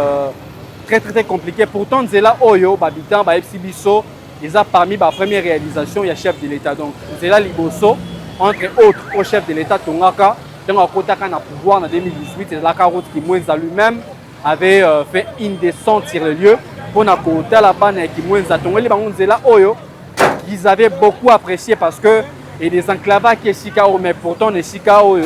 très compliquée. Pourtant, c'est là Oyo, Babitan, Babsibiso. Ils ont parmi la première réalisation, il y a chef de l'État. Donc, c'est là Liboso, entre autres, au chef de l'État, Tongaka, dans le pouvoir en 2018, c'est la route qui Mwenza lui-même avait fait une descente sur le lieu pour la côté là-bas, qui Mwenza là Oyo, qu'ils avaient beaucoup apprécié parce que et des enclavas qui est Sikao, mais pourtant les Sikao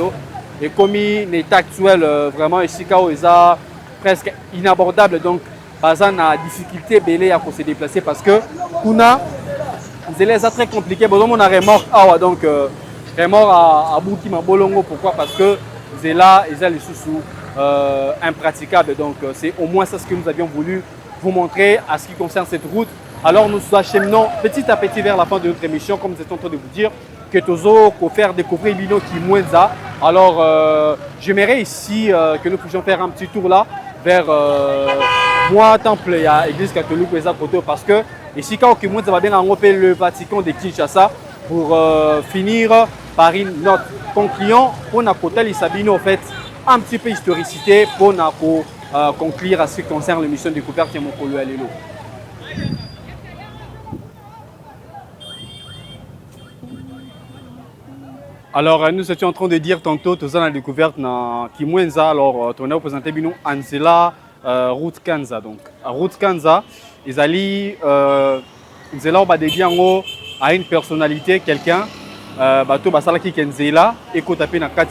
et comme l'état actuel, vraiment les Sikao, ils sont presque inabordables. Donc, par exemple, la difficulté belé à se déplacer parce que Kuna, c'est très compliqué. Bon, on a remorque donc remorque à Boukima Bolongo. Pourquoi? Parce que c'est là, ils ont les sous impraticables. Donc, c'est au moins ça ce que nous avions voulu vous montrer à ce qui concerne cette route. Alors, nous nous acheminons petit à petit vers la fin de notre émission, comme nous étions en train de vous dire, que Tozo pour faire découvrir Bino Kimwenza. Alors, j'aimerais ici que nous puissions faire un petit tour là vers moi temple il y a l'église catholique parce que ici quand on va bien envelopper le Vatican de Kinshasa pour finir par une note. Concluant, pour na Kotel Sabino, en fait, un petit peu historicité pour conclure à ce qui concerne l'émission découverte de Mokolo Alelo. Alors, nous étions en train de dire tantôt, tout ça, la découverte na Kimwenza. Alors, on a présenté Bino Anzela Route Kanza. Donc, à Route Kanza, ils allaient dédier à une personnalité, quelqu'un, bateau Basalaki Kenzela, et qu'on tapait dans le cas,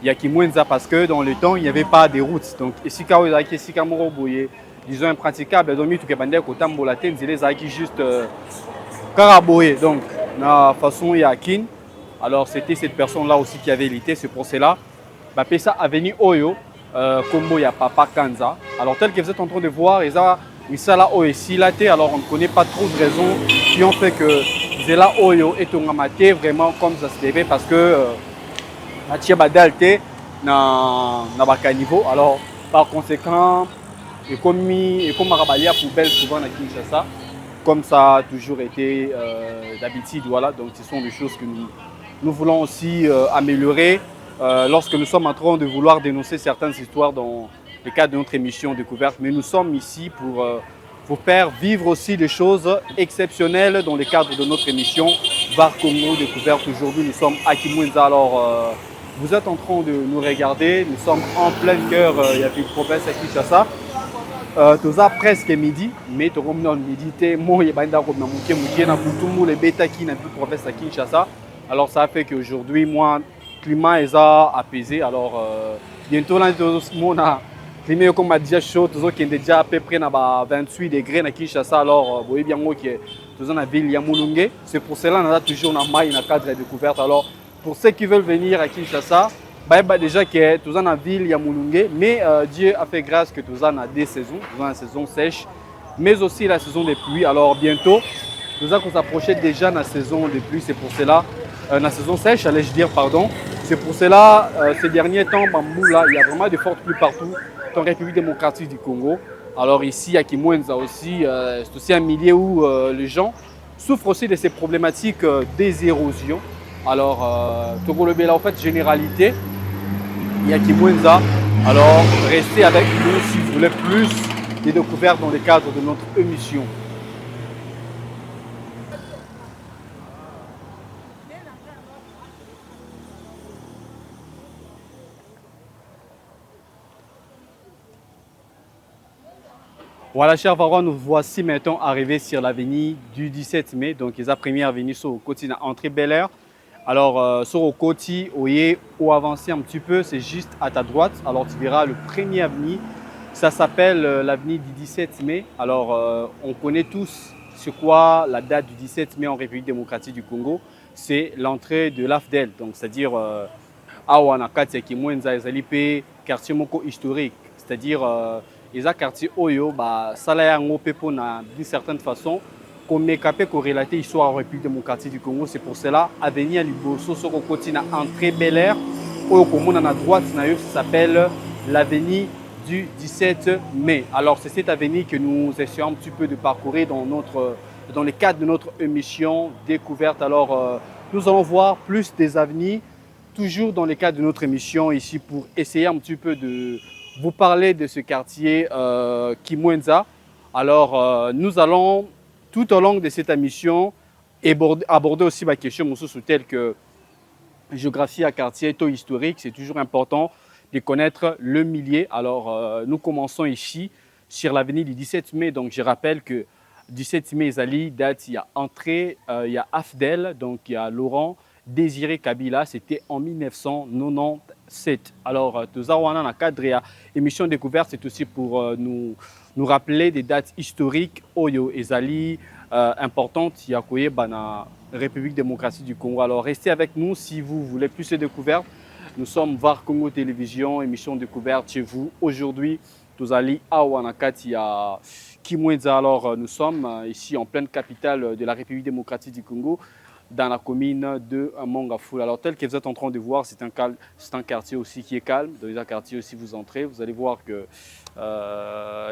il y a Kimwenza parce que dans le temps, il n'y avait pas de routes. Donc, ici, quand vous avez ici, disons impraticable, donc, tout le monde a mbolaté, ils avaient juste Karaboye. Donc, la façon, il y a Kin. Alors, c'était cette personne-là aussi qui avait élité ce procès-là. Pesa Avenue Oyo, Combo, il y a Papa Kanza. Alors, tel que vous êtes en train de voir, il y a Misala Oyo Silaté. Alors, on ne connaît pas trop de raisons qui ont fait que Zela Oyo est un amateur vraiment comme ça se devait parce que Natia Badalte n'a pas niveau. Alors, par conséquent, et comme Marabali à poubelle souvent à Kinshasa, comme ça a toujours été d'habitude. Voilà, donc ce sont des choses que nous voulons aussi améliorer lorsque nous sommes en train de vouloir dénoncer certaines histoires dans le cadre de notre émission Découverte. Mais nous sommes ici pour vous faire vivre aussi des choses exceptionnelles dans le cadre de notre émission VAR Congo Découverte. Aujourd'hui, nous sommes à Kimwenza. Alors, vous êtes en train de nous regarder. Nous sommes en plein cœur, il y a une province à Kinshasa. Tout ça presque midi, mais tout comme midi, moi, il y a une province à Kinshasa. Alors ça fait qu'aujourd'hui, moi, le climat est apaisé. Alors bientôt, là, le climat est déjà chaud, tout qui est déjà à peu près à 28 degrés à Kinshasa. Alors, vous voyez bien moi qui est dans la ville de Mulunge. C'est pour cela qu'on a toujours un maille dans le cadre de découverte. Alors, pour ceux qui veulent venir à Kinshasa, déjà que tout dans la ville de Mulunge, mais Dieu a fait grâce que tout ça a des saisons, tout la saison sèche, mais aussi la saison des pluies. Alors bientôt, nous allons s'approcher déjà de la saison des pluies. C'est pour cela, la saison sèche, allais-je dire, pardon. C'est pour cela, ces derniers temps, là, il y a vraiment de fortes pluies partout en République démocratique du Congo. Alors ici, à Kimwenza aussi, c'est aussi un milieu où les gens souffrent aussi de ces problématiques des érosions. Alors, Togo le Bela, en fait, généralité, il y a Kimwenza. Alors, restez avec nous si vous voulez plus de découvertes dans le cadre de notre émission. Voilà, chers parents, nous voici maintenant arrivés sur l'avenue du 17 mai. Donc, la première avenue sur le côté d'entrée Bel Air. Alors, sur le côté, ou avancer un petit peu, c'est juste à ta droite. Alors, tu verras le premier avenue. Ça s'appelle l'avenue du 17 mai. Alors, on connaît tous c'est quoi la date du 17 mai en République démocratique du Congo. C'est l'entrée de l'AFDEL. Donc, c'est-à-dire, Awanakati Kimwenza, Ezalipe, quartier moko historique. C'est-à-dire, les quartiers Oyo, ça l'a d'une certaine façon. Qu'on est capable de relater l'histoire en République démocratique du Congo. C'est pour cela, Avenue Liboso, sur le côté d'entrée Bel Air, au Congo, à droite, ça s'appelle l'avenue du 17 mai. Alors, c'est cette avenue que nous essayons un petit peu de parcourir dans le cadre de notre émission Découverte. Alors, nous allons voir plus des avenues, toujours dans le cadre de notre émission ici, pour essayer un petit peu de vous parler de ce quartier Kimwenza. Alors, nous allons tout au long de cette émission, aborder aussi ma question telle que géographie à quartier, taux historique, c'est toujours important de connaître le milieu. Alors, nous commençons ici sur l'avenue du 17 mai. Donc, je rappelle que 17 mai, il y a entrée, il y a AFDEL, donc il y a Laurent Désiré Kabila, c'était en 1997. Alors, tout ça, on a un cadre et émission découverte, c'est aussi pour nous rappeler des dates historiques Oyo et Zali importantes il y a la République démocratique du Congo. Alors restez avec nous si vous voulez plus de découvertes. Nous sommes VAR Congo Télévision, émission découverte chez vous. Aujourd'hui, nous allons à Wanakati à Kimwenza. Alors nous sommes ici en pleine capitale de la République démocratique du Congo, dans la commune de Mongafou. Alors tel que vous êtes en train de voir, c'est un quartier aussi qui est calme. Dans les quartiers aussi, vous entrez, vous allez voir que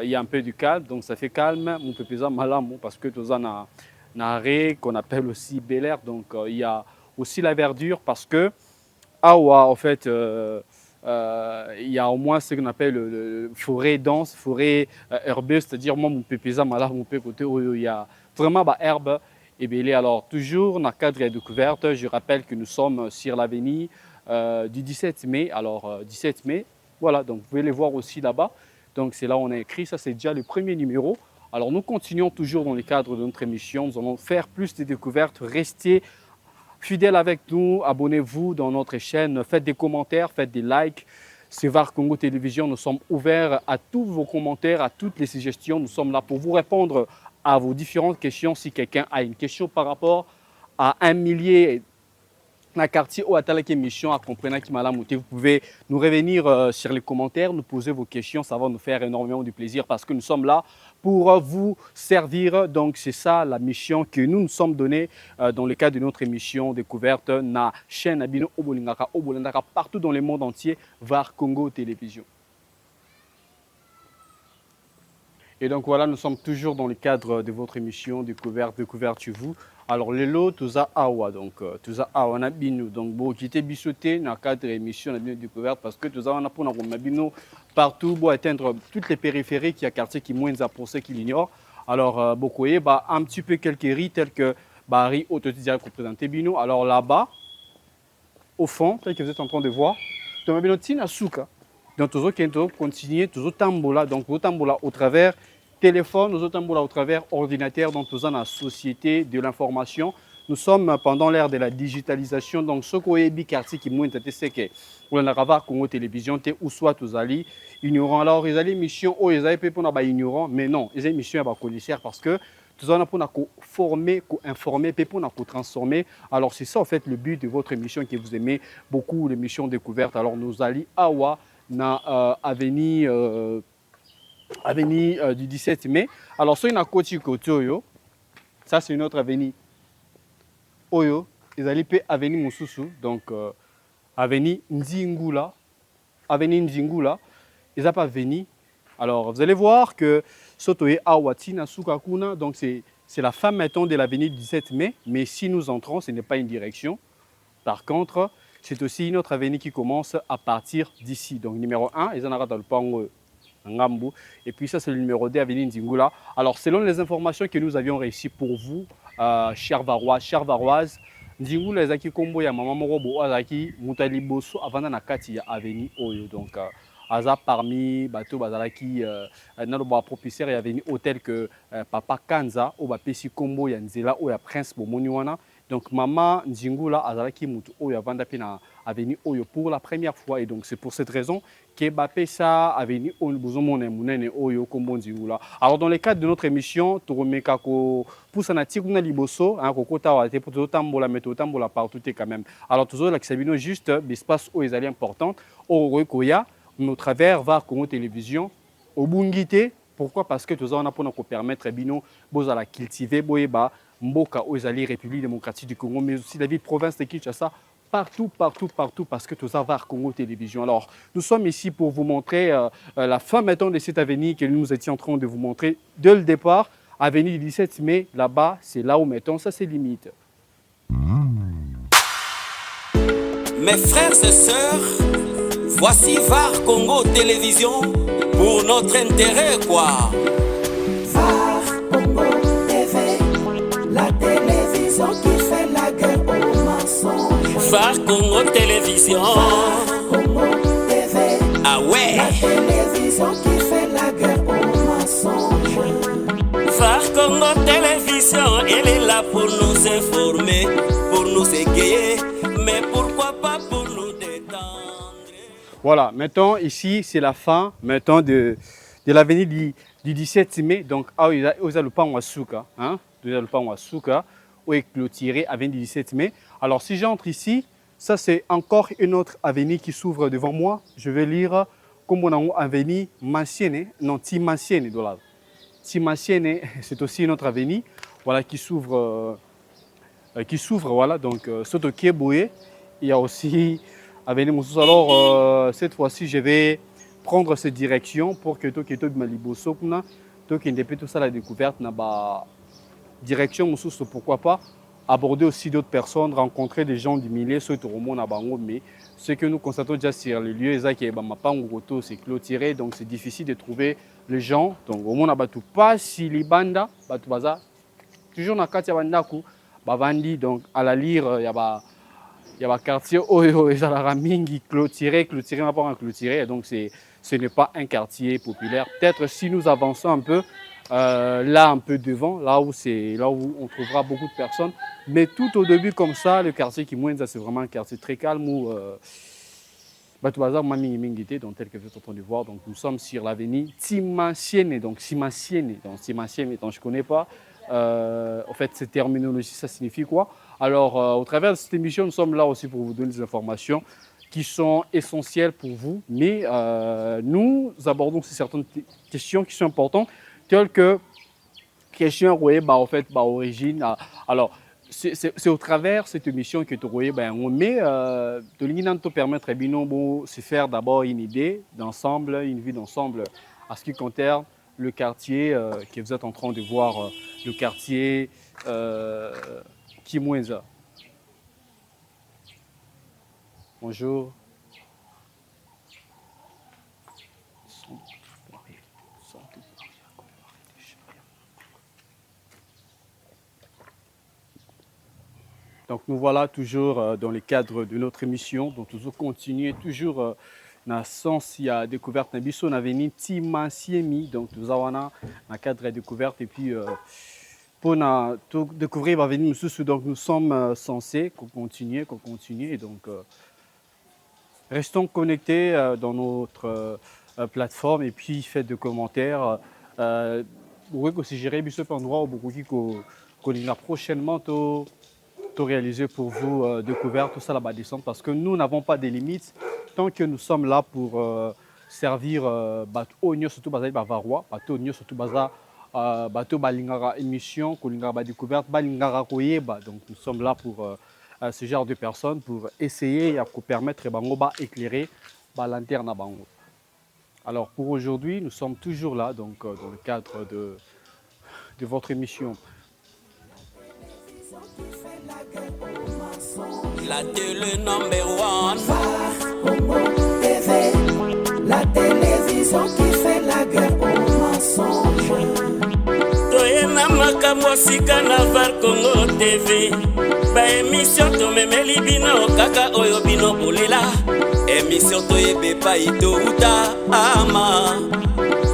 il y a un peu du calme, donc ça fait calme. Mon pépéza malam parce que tout ça n'a qu'on appelle aussi Bel Air. Donc il y a aussi la verdure parce que Awa, en fait, il y a au moins ce qu'on appelle le forêt dense, forêt herbeuse, c'est-à-dire moi, mon pépéza, là, mon côté où il y a vraiment herbe et belé. Alors, toujours dans le cadre de découverte, je rappelle que nous sommes sur l'avenue du 17 mai. Alors, 17 mai, voilà, donc vous pouvez les voir aussi là-bas. Donc, c'est là où on a écrit, ça c'est déjà le premier numéro. Alors, nous continuons toujours dans le cadre de notre émission. Nous allons faire plus de découvertes. Restez fidèles avec nous, abonnez-vous dans notre chaîne, faites des commentaires, faites des likes. C'est VAR Congo Télévision, nous sommes ouverts à tous vos commentaires, à toutes les suggestions. Nous sommes là pour vous répondre à vos différentes questions. Si quelqu'un a une question par rapport à un millier na quartier ou à telle émission à comprendre qui m'a monté, vous pouvez nous revenir sur les commentaires, nous poser vos questions, ça va nous faire énormément de plaisir parce que nous sommes là pour vous servir. Donc c'est ça la mission que nous nous sommes donnée dans le cadre de notre émission découverte na chaîne Abino Obolingaka Obolendaka partout dans le monde entier, VAR Congo Télévision. Et donc voilà, nous sommes toujours dans le cadre de votre émission découverte chez vous. Alors les lots tous à Awa, donc tous à Awa na bino, donc bon quitter bisoté dans le cadre de l'émission la découverte parce que tous à on a pour na bino partout pour atteindre toutes les périphéries qui a quartier qui moins à penser qui l'ignore. Alors beaucoup bah un petit peu quelques riz tels que Barry autotisé représenté bino. Alors là-bas au fond, tel que vous êtes en train de voir, tu as bino tina souka. Donc toujours continuer toujours tambola, donc tambola au travers téléphone, nous autres au travers ordinateur, donc nous sommes dans la société de l'information. Nous sommes pendant l'ère de la digitalisation, donc ce qu'on est quartier qui mouille, c'est que on a VAR Congo Télévision, ou soit tous allés ignorants. Alors ils allaient mission, oh ils allaient pour nous ignorants, mais non, ils allaient mission à connaisseurs parce que tout ça pour nous former, informer, pour nous transformer. Alors c'est ça en fait le but de votre émission que vous aimez beaucoup, l'émission découverte. Alors nous allons Awa na avenue du 17 mai. Alors, sur une côté Oyo, ça c'est une autre avenue. Oyo, ils allaient payer avenue Moussousou, donc avenue Nzingula. Avenue Nzingula, ils n'ont pas venu. Alors, vous allez voir que Sotoye Awatina Sukakuna, donc c'est la fin maintenant de l'avenue du 17 mai, mais si nous entrons, ce n'est pas une direction. Par contre, c'est aussi une autre avenue qui commence à partir d'ici. Donc, numéro 1, ils en ont dans le Pango. Et puis ça c'est le numéro 2 avenue Nzingula. Alors selon les informations que nous avions réussi pour vous, chers Varois, chères Varoises, Nzingula ezaki kombo ya maman morobo azaki mutali boso avant na kati ya avenue Oyo. Donc aza parmi bateau bazalaki na loba propulseur ya avenue hôtel que papa Kanza o ba pesi kombo ya nzela o ya prince bomoni wana. Donc maman Nzingula azalaki mutu oyo avanda pe na avenue Oyo pour la première fois et donc c'est pour cette raison que Bappé ça avenue Oyo kombo Nzingula. Alors dans le cadre de notre émission toromeka ko pousa na tikuna liboso hein kokota wa te pour tambola meto tambola partout quand même. Alors toujours la Sabino juste l'espace où ils allaient important au koya au travers VAR Congo Télévision au Bungité. Pourquoi? Parce que tout ça on a pour nous permettre bino bozala cultiver boyeba Mboka Ozali, République démocratique du Congo, mais aussi la ville province de Kinshasa, partout, parce que tout ça va Congo Télévision. Alors, nous sommes ici pour vous montrer la fin maintenant de cette avenue que nous étions en train de vous montrer dès le départ. Avenue du 17 mai, là-bas, c'est là où mettons, ça c'est limite.
Mes frères et sœurs, voici VAR Congo Télévision pour notre intérêt, quoi.
VAR Congo TV, la télévision qui fait la guerre aux mensonges.
VAR Congo Télévision.
VAR Congo TV,
ah ouais.
la télévision qui fait la guerre aux mensonges.
VAR Congo Télévision, elle est là pour nous informer, pour nous égayer, mais pourquoi pas pour nous détendre.
Voilà, maintenant ici c'est la fin maintenant de l'avenue du 17 mai. Donc, il y a le pan Wasuka, hein, le pan Wasuka, où est clôturé avenue du 17 mai. Alors, si j'entre ici, ça c'est encore une autre avenue qui s'ouvre devant moi. Je vais lire comme on a avenue Mancienne, non, Timancienne de là. Timancienne, c'est aussi une autre avenue, voilà, qui s'ouvre, voilà. Donc, Soto Keboye, il y a aussi avenue Moussous. Alors, cette fois-ci, je vais prendre cette direction pour que tout Maliboso tout qui tout ça la découverte na ba direction Moussous, pourquoi pas aborder aussi d'autres personnes, rencontrer des gens du milieu, surtout au monde à Bango, mais ce que nous constatons déjà sur les lieux, c'est clôturé, donc c'est difficile de trouver les gens. Donc au monde à Batu, pas si les bandas, Batu Baza, toujours dans le quartier Bandaku, Bavandi, donc à la lire, il y a un quartier Oyo et Zalaraming clôturé, n'a pas clôturé, donc ce n'est pas un quartier populaire. Peut-être si nous avançons un peu, là un peu devant, là où on trouvera beaucoup de personnes. Mais tout au début comme ça, le quartier Kimwenza, c'est vraiment un quartier très calme où Batouazar Mamingité, donc tel que vous êtes en train de voir. Donc nous sommes sur l'avenue Timansiene, donc Timansiene, donc je ne connais pas. En fait, cette terminologie, ça signifie quoi? Alors, au travers de cette émission, nous sommes là aussi pour vous donner des informations qui sont essentielles pour vous, mais nous abordons aussi certaines questions qui sont importantes, telles que question en fait, origine. Alors, c'est au travers de cette émission que on met de l'ingénieur permettre de se faire d'abord une idée d'ensemble, une vue d'ensemble à ce qui concerne le quartier que vous êtes en train de voir, le quartier Kimwenza. Bonjour. Donc nous voilà toujours dans le cadre de notre émission, donc nous continuons toujours dans le sens il y a découverte na biso na veni Timansiemi, donc nous avons dans le cadre de découverte et puis pour découvrir va venir nous donc nous sommes censés continuer et donc restons connectés dans notre plateforme et puis faites des commentaires. Vous pouvez aussi gérer biso endroit où beaucoup qu'on ira prochainement réaliser pour vous découvert tout ça là-bas descendre parce que nous n'avons pas de limites tant que nous sommes là pour servir Oigno surtout Baza Bavarois, Oigno surtout Baza Bato Balingara émission, Kolingara découverte, Balingara Koyeba. Donc nous sommes là pour ce genre de personnes pour essayer de permettre Bango éclairer lanterne à Bango. Alors pour aujourd'hui, nous sommes toujours là donc dans le cadre de votre émission.
La télé number one.
TV, la télévision qui fait la guerre aux mensonges.
Toyena makambo sika na Var Congo TV. Ba émission to memeli bino kaka oyo bino bolela. Émission to yebe pa ito uta ama.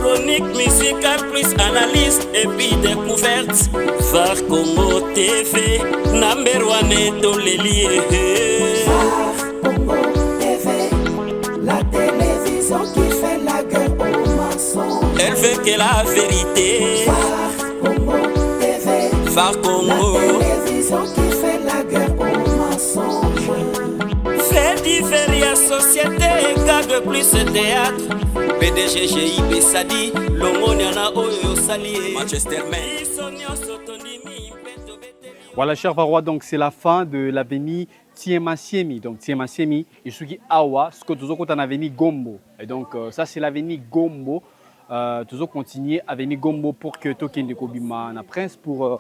Chronique musicale plus analyse et puis découverte. Var Congo TV, number one dans les lieux.
Var Congo TV, la télévision qui fait la guerre aux mensonges.
Elle veut que la vérité.
Var Congo TV,
Var Congo,
la télévision qui fait la guerre aux mensonges.
fait différer société, cadre plus théâtre. PDG GIB Sadi, Longoniana Oyo Sali, Manchester Man.
Voilà, chers Varois, donc c'est la fin de l'avenue Timansiemi. Donc Timansiemi, Isugi Awa, ce que nous avons en avenue Gombo. Et donc ça c'est l'avenue Gombo. Toujours continuer avenue Gombo pour que Token de Kobima na Prince pour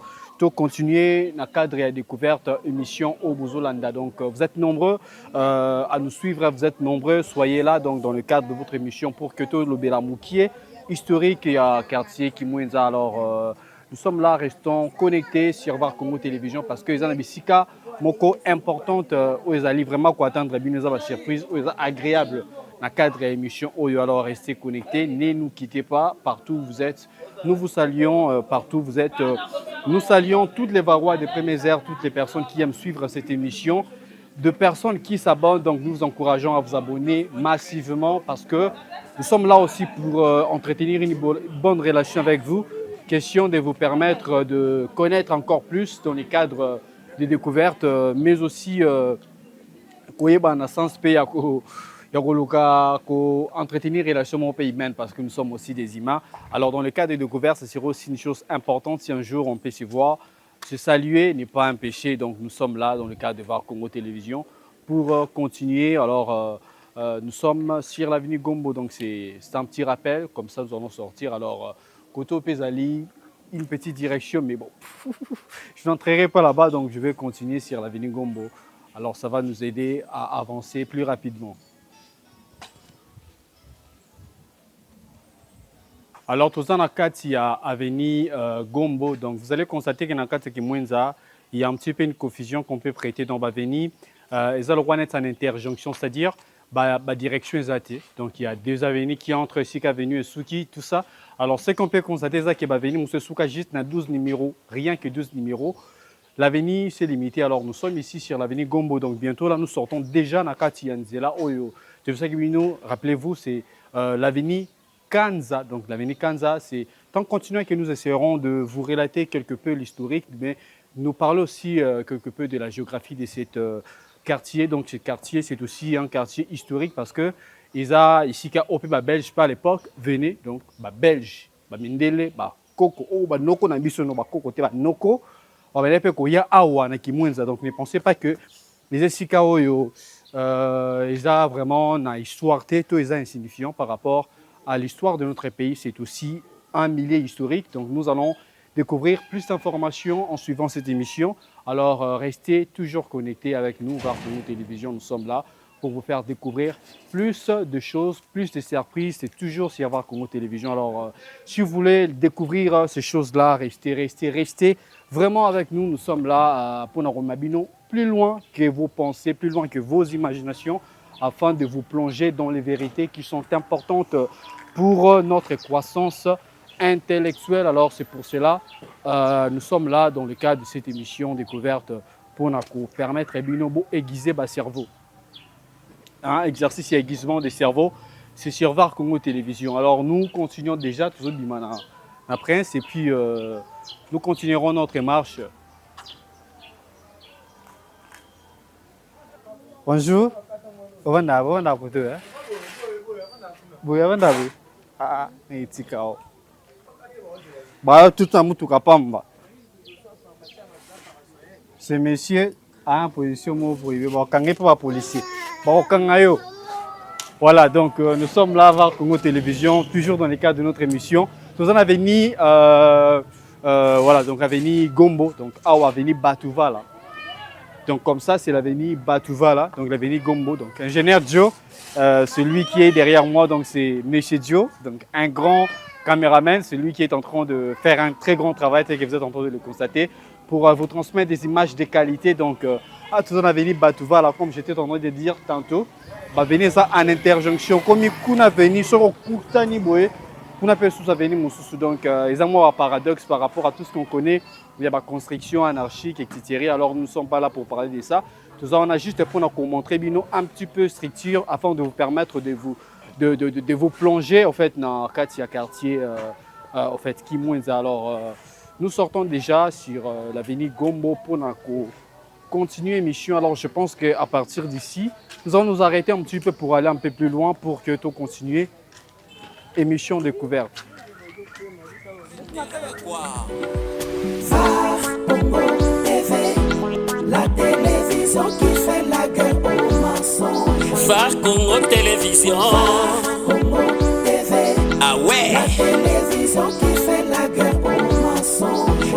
continuer dans le cadre de découverte émission au Bozolanda. Donc vous êtes nombreux à nous suivre, vous êtes nombreux, soyez là donc dans le cadre de votre émission pour que tout le Bélamoukier historique et à quartier Kimwenza. Alors nous sommes là, restons connectés sur Var Congo Télévision parce que les anabisika moko importante où ils allaient vraiment attendre une surprise, où ils agréable dans le cadre de l'émission. Alors restez connectés, ne nous quittez pas partout où vous êtes. Nous vous saluons partout où vous êtes. Nous saluons toutes les Varois des premières heures, toutes les personnes qui aiment suivre cette émission, de personnes qui s'abonnent. Donc nous vous encourageons à vous abonner massivement parce que nous sommes là aussi pour entretenir une bonne relation avec vous. Question de vous permettre de connaître encore plus dans les cadres de découverte, mais aussi dans le sens entretenir les relations au pays humain parce que nous sommes aussi des humains. Alors dans le cadre de découverte, ce sera aussi une chose importante si un jour on peut se voir. Se saluer n'est pas un péché, donc nous sommes là dans le cadre de Var Congo Télévision pour continuer. Alors nous sommes sur l'avenue Gombo, donc c'est un petit rappel, comme ça nous allons sortir. Alors Koto Pezali, une petite direction, mais bon, je n'entrerai pas là-bas, donc je vais continuer sur l'avenue Gombo. Alors ça va nous aider à avancer plus rapidement. Alors tout ça, il y a avenue Gombo, donc vous allez constater que dans le il y a un petit peu une confusion qu'on peut prêter dans l'avenue. Ils ont le droit d'être en interjonction, c'est-à-dire la direction est. Donc il y a deux avenues qui entrent ici, avenue et Souki, tout ça. Alors ce qu'on peut constater, c'est que l'avenue Souka juste dans 12 numéros, rien que 12 numéros. L'avenue c'est limité. Alors nous sommes ici sur l'avenue Gombo, donc bientôt là nous sortons déjà dans Katianzela Oyo. C'est pour ça que nous, rappelez-vous, c'est l'avenue Kanza. Donc l'avenue Kanza, c'est tant continuer que nous essaierons de vous relater quelque peu l'historique, mais nous parlons aussi quelque peu de la géographie de cette quartier. Donc ce quartier, c'est aussi un quartier historique parce que ils a ici qu'à OP belge pas à l'époque venait donc belge, mindele, koko, noko na biso no koko te noko, ya awa na kimwenza. Donc ne pensez pas que les esika oyo ils a vraiment na histoire tout ils a insignifiant par rapport à l'histoire de notre pays. C'est aussi un milieu historique. Donc nous allons découvrir plus d'informations en suivant cette émission. Alors restez toujours connectés avec nous, VAR Congo Télévision. Nous sommes là pour vous faire découvrir plus de choses, plus de surprises. C'est toujours sur VAR Congo Télévision. Alors si vous voulez découvrir ces choses-là, restez vraiment avec nous. Nous sommes là pour Naromabino, plus loin que vos pensées, plus loin que vos imaginations, afin de vous plonger dans les vérités qui sont importantes pour notre croissance intellectuelle. Alors c'est pour cela nous sommes là dans le cadre de cette émission découverte pour nous permettre d'aiguiser le cerveau. Exercice et aiguisement des cerveaux, c'est sur VAR Congo Télévision. Alors nous continuons déjà toujours à Prince et puis nous continuerons notre marche. Bonjour. Ce monsieur a une position privée. Policier. Voilà, donc nous sommes là à VAR Congo Télévision, toujours dans le cadre de notre émission. Nous en avenue, voilà, donc avenue Gombo, donc avenue Batouva là. Donc comme ça, c'est l'avenue Batouva là, donc l'avenue Gombo. Donc ingénieur Joe, celui qui est derrière moi, donc c'est Monsieur Joe, donc un grand caméraman, celui qui est en train de faire un très grand travail, tel que vous êtes en train de le constater, pour vous transmettre des images de qualité. Donc à tout en avenue Batouva là, comme j'étais en train de dire tantôt, venez ça en interjonction, comme il a venu sur le Koutani Boé. On appelle sous avenue Moussoussou. Donc, ils ont un paradoxe par rapport à tout ce qu'on connaît. Il y a la construction anarchique, etc. Alors, nous ne sommes pas là pour parler de ça. Tout ça, on a juste pour nous montrer un petit peu structure afin de vous permettre de vous plonger en fait dans le quartier en fait Kimwenza. Alors, nous sortons déjà sur l'avenue Gombo pour continuer l'émission. Alors, je pense qu'à partir d'ici, nous allons nous arrêter un petit peu pour aller un peu plus loin pour que tout continue. Émission découverte.
VAR Congo TV, la télévision qui fait la guerre aux mensonges.
VAR Congo Télévision.
VAR Congo TV,
ah ouais.
la télévision qui fait la guerre aux mensonges.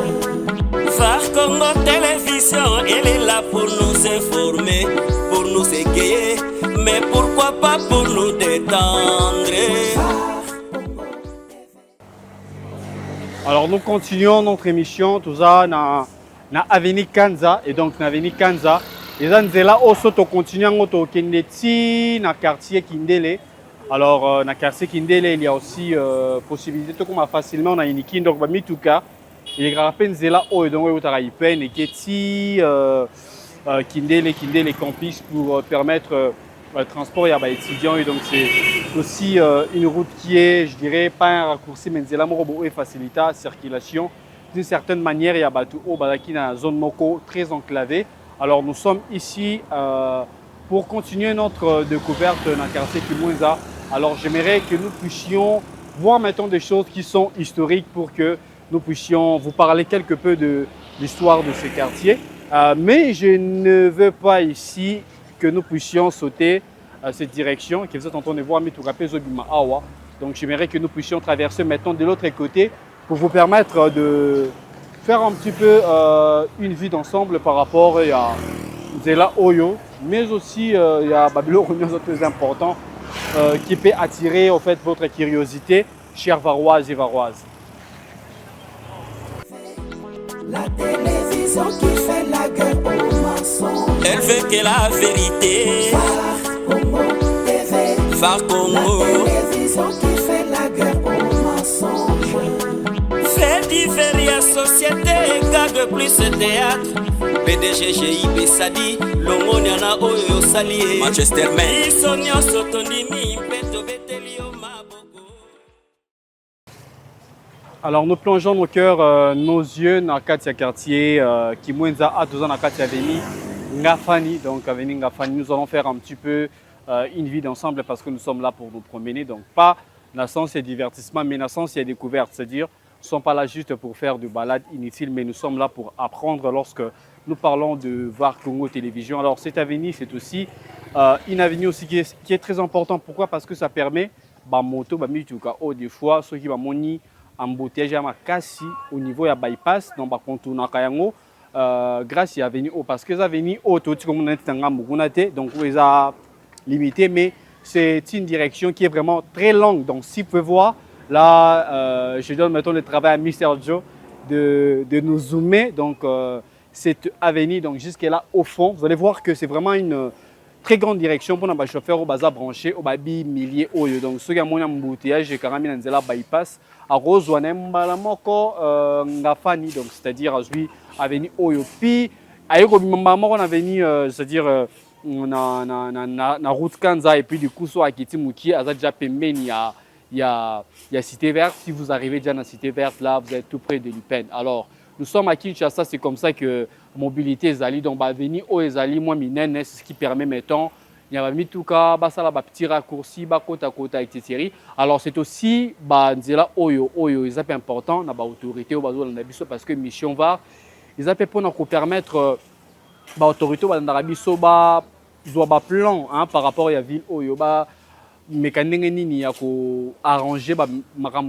VAR Congo Télévision, elle est là pour nous informer, pour nous égayer, mais pourquoi pas pour nous détendre.
Alors nous continuons notre émission, tout ça na avenue Kanza. Et donc na avenue Kanza, les anzela aussi to continuer ngoto kendeti na quartier Kindele. Alors na quartier Kindele, il y a aussi possibilité de comme facilement na iniki donc ba mituka. Il y a penzela o donc o tara ipen et keti Kindele campus pour permettre le transport, il y a des étudiants et donc c'est aussi une route qui est, je dirais, pas un raccourci, mais c'est la et facilite la circulation. D'une certaine manière, il y a tout au Balaki dans la zone Moko très enclavée. Alors nous sommes ici pour continuer notre découverte dans le quartier Kimwenza. Alors j'aimerais que nous puissions voir maintenant des choses qui sont historiques pour que nous puissions vous parler quelque peu de l'histoire de ce quartier. Mais je ne veux pas ici que nous puissions sauter cette direction que vous êtes en train de voir. Donc j'aimerais que nous puissions traverser maintenant de l'autre côté pour vous permettre de faire un petit peu une vie d'ensemble par rapport à Nzela Oyo, mais aussi il y a Babylon très important qui peut attirer en fait votre curiosité, chers Varoises et Varoises.
La télévision qui fait la guerre aux mensonges.
Elle veut que la vérité.
Phare Congo TV.
Phare Congo.
La télévision qui fait la guerre aux mensonges.
Fait divers société, gagne plus théâtre. PDG GIB Sadi, Longoniana Oyo Sali. Manchester Man. Isonio Sotondimi, Mpeto Betelio Maboko.
Alors nous plongeons nos cœurs, nos yeux dans Katia quartier, qui mwenza à 12 ans dans Katia Aveni, Ngafani. Donc Aveni Ngafani, nous allons faire un petit peu une vie d'ensemble parce que nous sommes là pour nous promener. Donc pas dans le sens et divertissement, mais dans le sens et découverte. C'est-à-dire, nous ne sommes pas là juste pour faire de balades inutiles, mais nous sommes là pour apprendre lorsque nous parlons de VAR Congo Télévision. Alors cette avenue, c'est aussi une avenue aussi qui est très importante. Pourquoi? Parce que ça permet, moto, des fois, ceux qui vont embouteillage à Makassi au niveau de bypass, donc contourner Kayango, grâce à Avenue O. Parce que Avenue O, tout comme on est donc ils ont limité, mais c'est une direction qui est vraiment très longue. Donc si vous pouvez voir, là, je donne maintenant le travail à Mr. Joe de nous zoomer. Donc cette avenue, donc jusqu'à là au fond, vous allez voir que c'est vraiment une très grande direction pour les chauffeurs au bazar branché au babi milliers oyo. Donc ceux qui ont un embouteillage j'ai carrément dans la bypass à Rosewanem balamoko ngafani, donc c'est-à-dire à celui avenue oyo puis ayoko bimama on avenue c'est-à-dire na route Kanza et puis du coup soit Akiti Muki à déjà pembeni il y a Cité Verte. Si vous arrivez déjà dans Cité Verte là, vous êtes tout près de l'Upen. Alors nous sommes à Kinshasa, c'est comme ça que mobilité Zali, donc Baveni O Zali, moi Minen, c'est ce qui permet, mettons, il y a mis tout cas, ça là, petit raccourci, côte à côte avec ces séries. Alors c'est aussi, Nzela Oyo, ils appellent important, na autorité au bazo dans parce que mission va, ils appellent pour nous permettre, autorité dans l'Arabiso, doit plan, par rapport à la ville Oyo, mais quand il y a arranger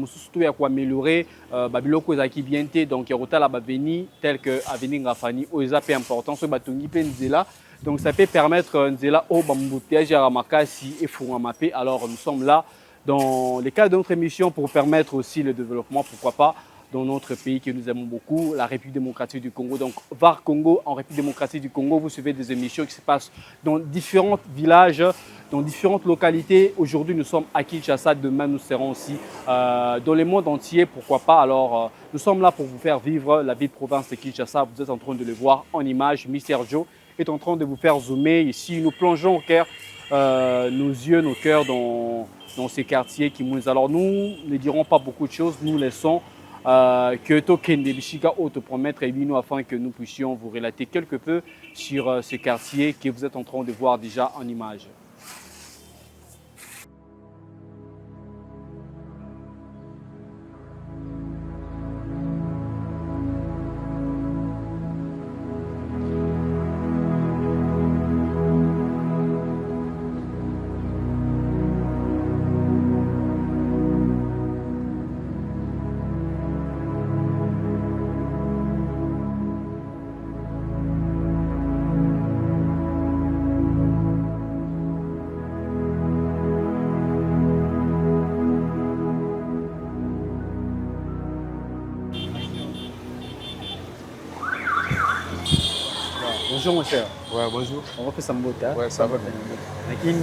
surtout ya améliorer babiloko ezaki bien té donc rota la baveni tel que avenue Ngafani o ezapé important so batongi pe nzela, donc ça peut permettre nzela o bambouteillage ya makasi et fungamape. Alors nous sommes là dans les cas de notre émission pour permettre aussi le développement, pourquoi pas, dans notre pays que nous aimons beaucoup, la République démocratique du Congo. Donc VAR Congo, en République démocratique du Congo, vous suivez des émissions qui se passent dans différents villages, dans différentes localités. Aujourd'hui, nous sommes à Kinshasa, demain nous serons aussi dans le monde entier, pourquoi pas. Alors nous sommes là pour vous faire vivre la vie de province de Kinshasa. Vous êtes en train de le voir en image. Mr. Joe est en train de vous faire zoomer. Ici, nous plongeons au cœur, nos yeux, nos cœurs dans ces quartiers qui nous... Alors nous ne dirons pas beaucoup de choses, nous laissons que Tokende Bishika te promettre et nous afin que nous puissions vous relater quelque peu sur ces quartiers que vous êtes en train de voir déjà en image. Bonjour mon cher.
Ouais, bonjour.
On va faire ça mbota.
Ouais, ça va bien.
Nakin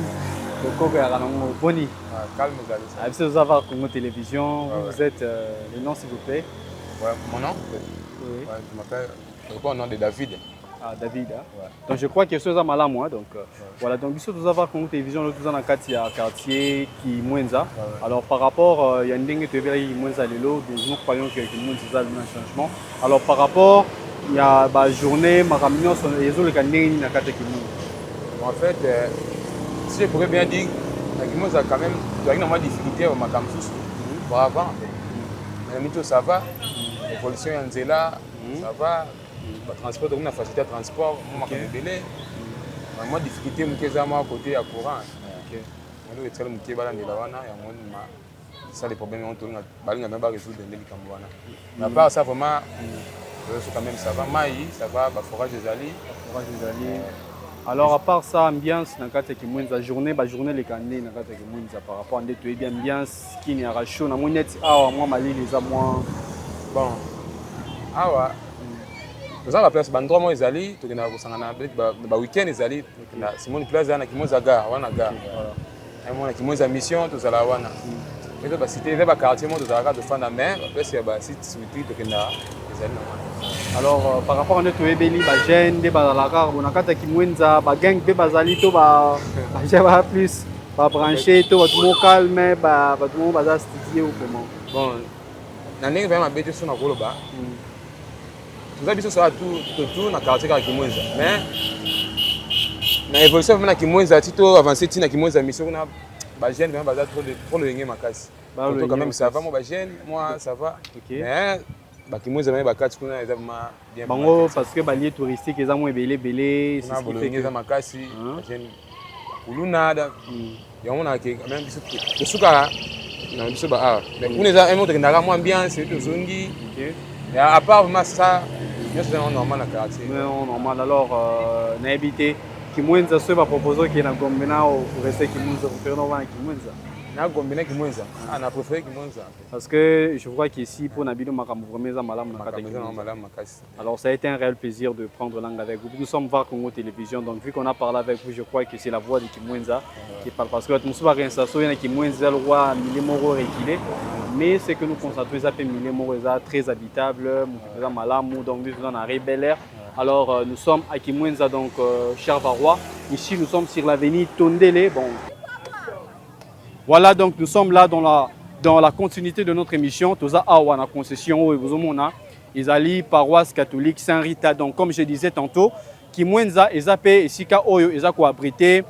Boko ya Ranongo Boni.
Calme, Galus.
Avec ce Zavar Congo Télévision, vous êtes le nom s'il vous plaît?
Ouais, mon nom?
Oui.
Ouais, je m'appelle, au nom de David.
Ah, David. Hein?
Ouais.
Donc je crois que c'est ça malin moi. Donc voilà, donc ce Zavar Congo Télévision, nous sommes dans le quartier qui Mwenza.
Ouais.
Alors par rapport, il y a une dingue de verre Mwenza Lelo, nous croyons que Mwenza a eu un changement. Alors par rapport, il y a la journée, ma réunion, les autres qui na kata kimu.
En fait, si je pourrais bien dire, Kimouza a quand même une difficulté au Makamsus. Par avant, mais ça va, l'évolution est en Zela, ça va, le transport, on a facilité le transport, on a des délais. Mais difficulté, à côté à courant. On a très muté balan de la wana, C'est ça les problèmes on tourne balinga même pas résoudre les Kambouana. Mais à part ça vraiment quand même ça va maï, ça va forage des ali.
Alors à part ça ambiance na kati ki mwenza journée les canés na kati ki mwenza par rapport à ndeto et ambiance qui ni ara chaud na monete awa moi mali les a moi
bon awa nous avons la place bandroit moi ezali to kena ko sangana ba week-end ezali na Simone Plaza na Kimoza gare wana gare et moi na Kimoza mission to zala wana et to ba cité ba quartier moi to zala de fanda mer après c'est ba site suite to kena ezali na.
Alors par rapport à notre ebeli ba jeune de ba la car on a kata ki mwenza ba gang be bazali to ba ba plus ba branché to ba tout calme ba tout monde baza studio ou comment
bon na ndenge vraiment bête sur na koloba tout ça biso ça tout na quartier ka Kimwenza mais na évolution vraiment na Kimwenza tito avancer tina Kimwenza mission na ba jeune vraiment baza trop le ngé makasi donc quand même ça va moi ba jeune moi ça va mais Kimwenza même bakati kuna eza vraiment bien
bango parce que balier touristique eza mo belé
c'est ce qui fait que eza makasi jeune kuluna yango na ke même biso tosuka na biso ba mais kuna eza un autre ndaka mo ambiance to zongi et à part vraiment ça c'est normal na quartier
non normal alors na habité Kimwenza se va proposer qui na gombena au rester Kimwenza pour faire normal Kimwenza
na gombena Kimwenza na préféré Kimwenza
parce que je vois qu'ici pour Nabilo makambo vraiment malam na kata
makasi.
Alors ça a été un réel plaisir de prendre langue avec vous. Nous sommes VAR Congo Télévision, donc vu qu'on a parlé avec vous, je crois que c'est la voix de Kimwenza qui parle parce que nous sommes rien ça il y a Kimwenza le roi Milemoro reculé mais c'est que nous constatons ça fait Milemoro très habitable, malam donc nous sommes en Bel Air. Alors nous sommes à Kimwenza donc cher Varois. Ici nous sommes sur l'avenue Tondele. Bon. Voilà, donc nous sommes là dans la continuité de notre émission. Toza Awa na concession où vous mona Izali paroisse catholique Saint-Rita. Donc comme je disais tantôt, Kimwenza ezape esika oyo ezako abrité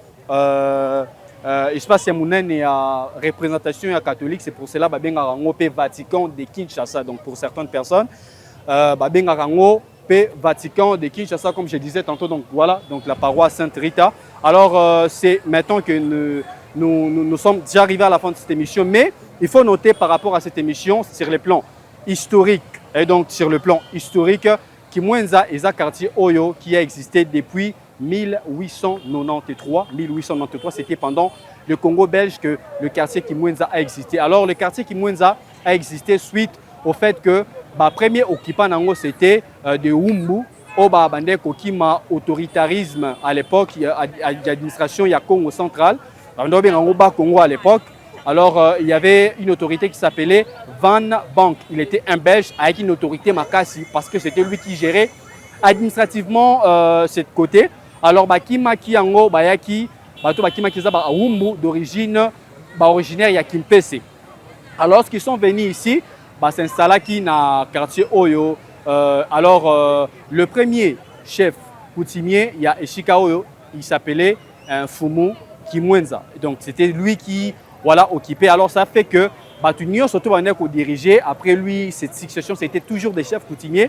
espace ya munene ya représentation ya catholique. C'est pour cela babenga rango pe Vatican de Kinshasa. Donc pour certaines personnes babenga rango pe Vatican de Kinshasa comme je disais tantôt. Donc voilà, donc la paroisse Saint-Rita. Alors c'est maintenant que nous sommes déjà arrivés à la fin de cette émission, mais il faut noter par rapport à cette émission sur le plan historique. Et donc sur le plan historique, Kimwenza est un quartier Oyo qui a existé depuis 1893. 1893, c'était pendant le Congo belge que le quartier Kimwenza a existé. Alors le quartier Kimwenza a existé suite au fait que le premier occupant nango c'était de Umbu. Au Babande Kokima autoritarisme à l'époque, l'administration ya Congo central. Congo à l'époque. Alors il y avait une autorité qui s'appelait Van Bank. Il était un Belge avec une autorité Makassi parce que c'était lui qui gérait administrativement cette côté. Alors Bakima Kiango Bayaki, Bato Bakima Kizaba Awumbu d'origine originaire ya Kimpese. Alors lorsqu'ils sont venus ici, s'installer qui dans quartier Oyo. Le premier chef coutumier, il y a Eshika Oyo, il s'appelait Fumu Kimwenza. Donc c'était lui qui occupé. Alors ça fait que Batunio surtout dirigé. Après lui, cette succession, c'était toujours des chefs coutumiers.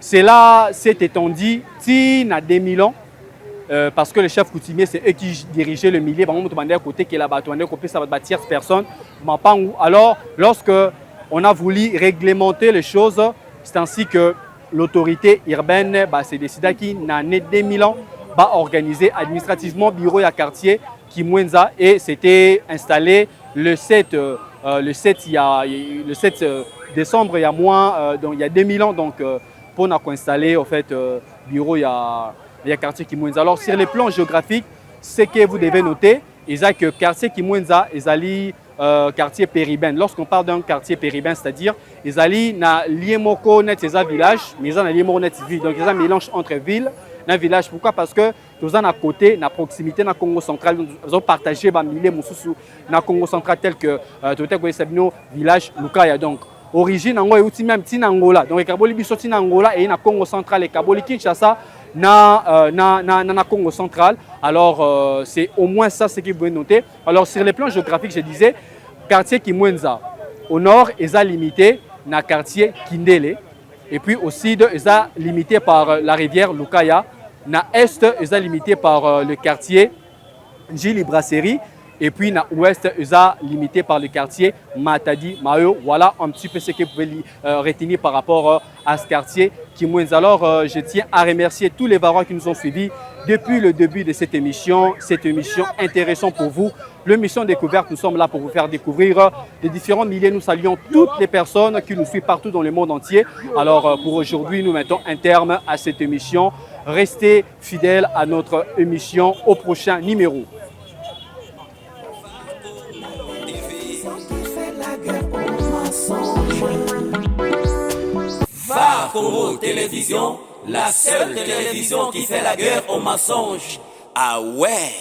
Cela s'est étendu à 2000 ans. Parce que les chefs coutumiers, c'est eux qui dirigeaient le milieu. Côté qui est là-bas, ça va bâtir personne. Alors, lorsque on a voulu réglementer les choses, c'est ainsi que l'autorité urbaine s'est décidé qu'il en est 2000 ans va organiser administrativement bureau et quartier Kimwenza et c'était installé le 7 décembre il y a moins donc il y a 2000 ans donc pour nous installer en fait bureau il y a quartier Kimwenza. Alors sur les plans géographiques, ce que vous devez noter, c'est que quartier Kimwenza est quartier périben. Lorsqu'on parle d'un quartier périben, c'est-à-dire ils allaient na liemoko net ces village, mais ils ont liemoko net ville. Donc ils ont un mélange entre ville et village. Pourquoi? Parce que tous à côté, na proximité na Congo central, ils ont partagé ba milliers mususu na Congo central tel que tout est Sabino village Lukaya. Donc origine en outi même tina Angola. Donc Kaboli biso tina Angola et na Congo central et Kaboli Kinshasa na Congo central. Alors c'est au moins ça ce que vous pouvez noter. Alors sur les plans géographiques, je disais quartier Kimwenza au nord est limité na quartier Kindele et puis au sud est limité par la rivière Lukaya, na est est limité par le quartier Njili Brasserie Et puis, na ouest, USA, limité par le quartier Matadi, Mayo. Voilà un petit peu ce que vous pouvez retenir par rapport à ce quartier. Alors, je tiens à remercier tous les Varois qui nous ont suivis depuis le début de cette émission intéressante pour vous. L'émission Découverte, nous sommes là pour vous faire découvrir les différents milliers. Nous saluons toutes les personnes qui nous suivent partout dans le monde entier. Alors, pour aujourd'hui, nous mettons un terme à cette émission. Restez fidèles à notre émission au prochain numéro.
VAR Congo Télévision, la seule télévision qui fait la guerre aux mensonges. Ah ouais!